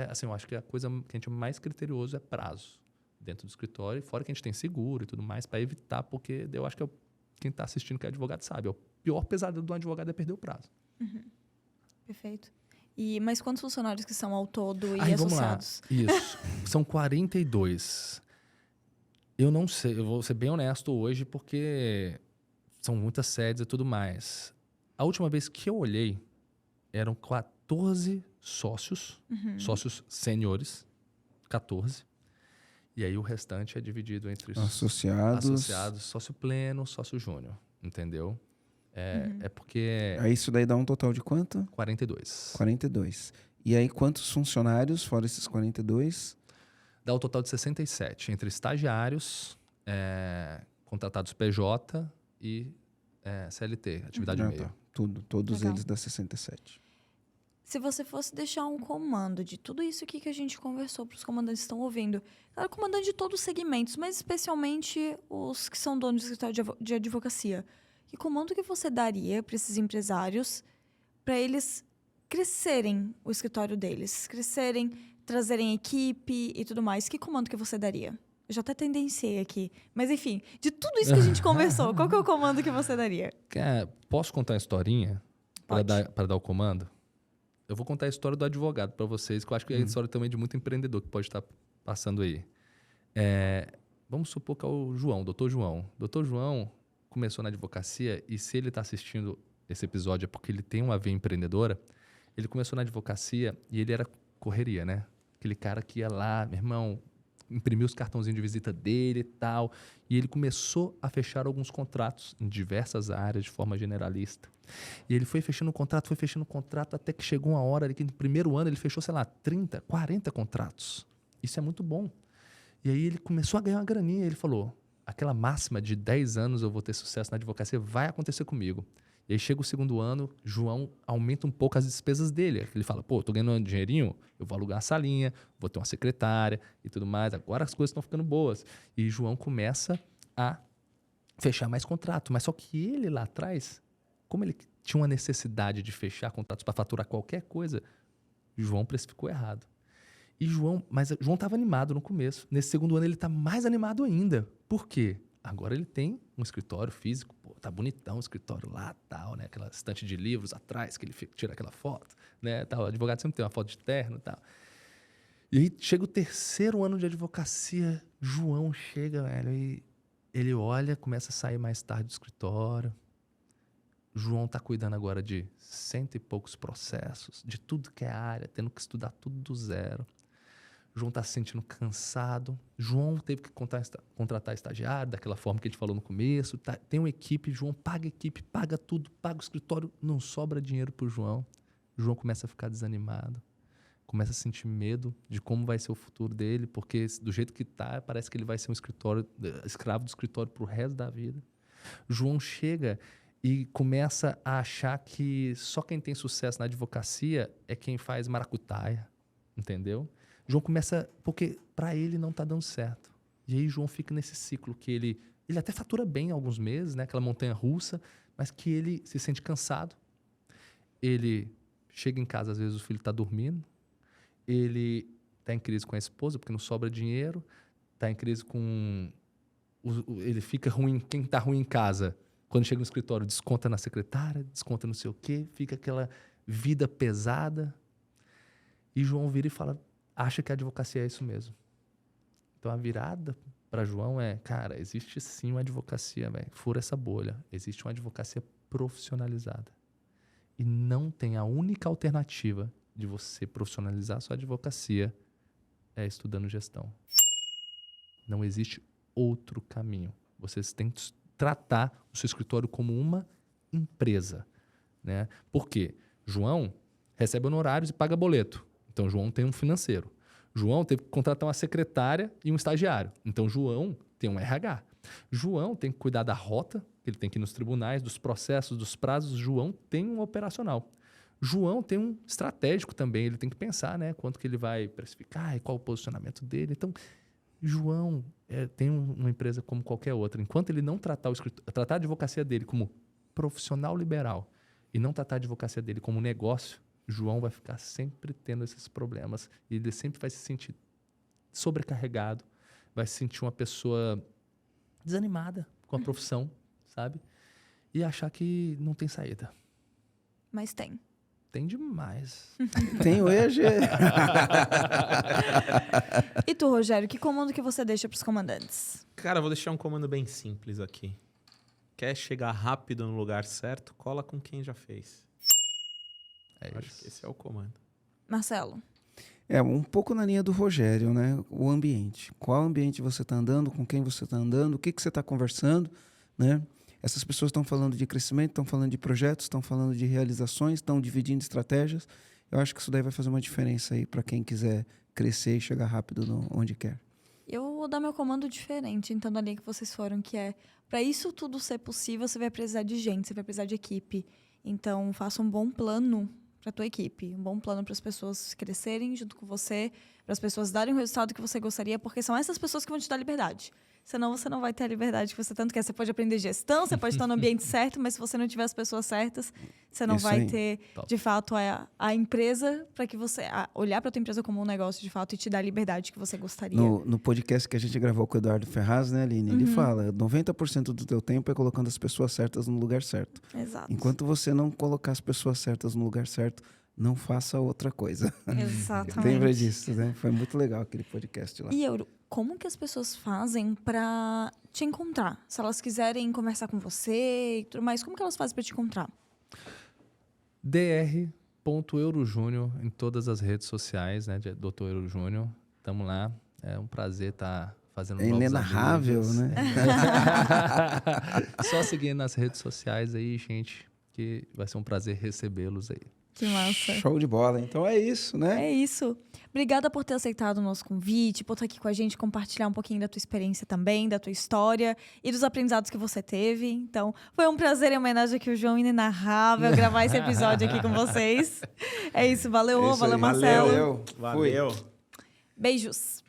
Assim, eu acho que a coisa que a gente é mais criterioso é prazo dentro do escritório, fora que a gente tem seguro e tudo mais, para evitar, porque eu acho que quem está assistindo que é advogado sabe, o pior pesadelo do advogado é perder o prazo. Perfeito. Mas quantos funcionários que são ao todo e Vamos lá. associados? Isso. São 42. Eu não sei, eu vou ser bem honesto hoje, porque são muitas sedes e tudo mais. A última vez que eu olhei, eram 14 sócios, sócios sêniores, 14. E aí o restante é dividido entre os associados, sócio pleno, sócio júnior, entendeu? É porque... Aí isso daí dá um total de quanto? 42. 42. E aí quantos funcionários, fora esses 42? Dá o total de 67, entre estagiários, contratados PJ e CLT, atividade meio. Tá. Todos Legal. eles dá 67. Se você fosse deixar um comando de tudo isso aqui que a gente conversou para os comandantes que estão ouvindo, claro, comandante de todos os segmentos, mas especialmente os que são donos do escritório de advocacia, que comando que você daria para esses empresários para eles crescerem o escritório deles, crescerem, trazerem equipe e tudo mais? Que comando que você daria? Eu já até tendenciei aqui. Mas, enfim, de tudo isso que a gente conversou, qual que é o comando que você daria? Posso contar uma historinha para Pode. dar o comando? Eu vou contar a história do advogado para vocês, que eu acho que é a história também de muito empreendedor que pode estar passando aí. Vamos supor que é o João, doutor João. Doutor João começou na advocacia e se ele está assistindo esse episódio é porque ele tem uma veia empreendedora. Ele começou na advocacia e ele era correria, né? Aquele cara que ia lá, meu irmão, imprimiu os cartãozinhos de visita dele e tal. E ele começou a fechar alguns contratos em diversas áreas de forma generalista. E ele foi fechando contrato, até que chegou uma hora ali que no primeiro ano ele fechou, sei lá, 30, 40 contratos. Isso é muito bom. E aí ele começou a ganhar uma graninha. Ele falou, aquela máxima de 10 anos eu vou ter sucesso na advocacia vai acontecer comigo. E aí chega o segundo ano, João aumenta um pouco as despesas dele. Ele fala, tô ganhando um dinheirinho, eu vou alugar uma salinha, vou ter uma secretária e tudo mais. Agora as coisas estão ficando boas. E João começa a fechar mais contrato. Mas só que ele lá atrás, como ele tinha uma necessidade de fechar contratos para faturar qualquer coisa, João precificou errado. Mas João estava animado no começo. Nesse segundo ano ele está mais animado ainda. Por quê? Agora ele tem um escritório físico, tá bonitão o escritório lá, tal, né? Aquela estante de livros atrás que ele tira aquela foto, né? Tal. O advogado sempre tem uma foto de terno e tal. E aí chega o terceiro ano de advocacia, João chega, velho, e ele olha, começa a sair mais tarde do escritório. João tá cuidando agora de 100 e poucos processos, de tudo que é área, tendo que estudar tudo do zero. João está se sentindo cansado. João teve que contratar estagiário, daquela forma que a gente falou no começo. Tem uma equipe, João paga a equipe, paga tudo, paga o escritório. Não sobra dinheiro para o João. João começa a ficar desanimado. Começa a sentir medo de como vai ser o futuro dele, porque do jeito que está, parece que ele vai ser escravo do escritório para o resto da vida. João chega e começa a achar que só quem tem sucesso na advocacia é quem faz maracutaia, entendeu? João começa, porque para ele não está dando certo. E aí João fica nesse ciclo que ele até fatura bem alguns meses, né? Aquela montanha russa, mas que ele se sente cansado. Ele chega em casa, às vezes o filho está dormindo. Ele está em crise com a esposa, porque não sobra dinheiro. Está em crise com... Ele fica ruim, quem está ruim em casa, quando chega no escritório, desconta na secretária, desconta não sei o quê, fica aquela vida pesada. E João vira e fala... acha que a advocacia é isso mesmo. Então, a virada para João é, cara, existe sim uma advocacia, velho. Fura essa bolha. Existe uma advocacia profissionalizada. E não tem a única alternativa de você profissionalizar a sua advocacia é estudando gestão. Não existe outro caminho. Vocês têm que tratar o seu escritório como uma empresa, né? Por quê? João recebe honorários e paga boleto. Então, João tem um financeiro. João teve que contratar uma secretária e um estagiário. Então, João tem um RH. João tem que cuidar da rota, ele tem que ir nos tribunais, dos processos, dos prazos. João tem um operacional. João tem um estratégico também, ele tem que pensar, né? Quanto que ele vai precificar e qual o posicionamento dele. Então, João tem uma empresa como qualquer outra. Enquanto ele não tratar tratar a advocacia dele como profissional liberal e não tratar a advocacia dele como negócio, João vai ficar sempre tendo esses problemas e ele sempre vai se sentir sobrecarregado, vai se sentir uma pessoa desanimada com a profissão, sabe? E achar que não tem saída. Mas tem. Tem demais. Tem o EAG. E tu, Rogério, que comando que você deixa pros comandantes? Cara, vou deixar um comando bem simples aqui. Quer chegar rápido no lugar certo? Cola com quem já fez. Acho que esse é o comando. Marcelo? Um pouco na linha do Rogério, né? O ambiente. Qual ambiente você está andando, com quem você está andando, o que você está conversando, né? Essas pessoas estão falando de crescimento, estão falando de projetos, estão falando de realizações, estão dividindo estratégias. Eu acho que isso daí vai fazer uma diferença aí para quem quiser crescer e chegar rápido onde quer. Eu vou dar meu comando diferente, então, da linha que vocês foram, que é, para isso tudo ser possível, você vai precisar de gente, você vai precisar de equipe. Então, faça um bom plano para a tua equipe, um bom plano para as pessoas crescerem junto com você, para as pessoas darem o resultado que você gostaria, porque são essas pessoas que vão te dar liberdade. Senão você não vai ter a liberdade que você tanto quer. Você pode aprender gestão, você pode estar no ambiente certo, mas se você não tiver as pessoas certas, você não vai ter, de fato, a empresa para que você... olhar para a tua empresa como um negócio, de fato, e te dar a liberdade que você gostaria. No podcast que a gente gravou com o Eduardo Ferraz, né, Aline? Ele fala, 90% do teu tempo é colocando as pessoas certas no lugar certo. Exato. Enquanto você não colocar as pessoas certas no lugar certo, não faça outra coisa. Exatamente. Lembra disso, né? Foi muito legal aquele podcast lá. E Euro, como que as pessoas fazem para te encontrar? Se elas quiserem conversar com você e tudo mais, como que elas fazem para te encontrar? dr.eurojúnior em todas as redes sociais, né? Dr. Euro Júnior. Tamo lá. É um prazer estar fazendo novos inenarrável, amigos. Né? Só seguir nas redes sociais aí, gente, que vai ser um prazer recebê-los aí. Que massa. Show de bola. Então é isso, né? É isso. Obrigada por ter aceitado o nosso convite, por estar aqui com a gente, compartilhar um pouquinho da tua experiência também, da tua história e dos aprendizados que você teve. Então, foi um prazer em homenagem aqui ao João inenarrável gravar esse episódio aqui com vocês. É isso. Valeu, valeu, Marcelo. Valeu. Valeu. Beijos.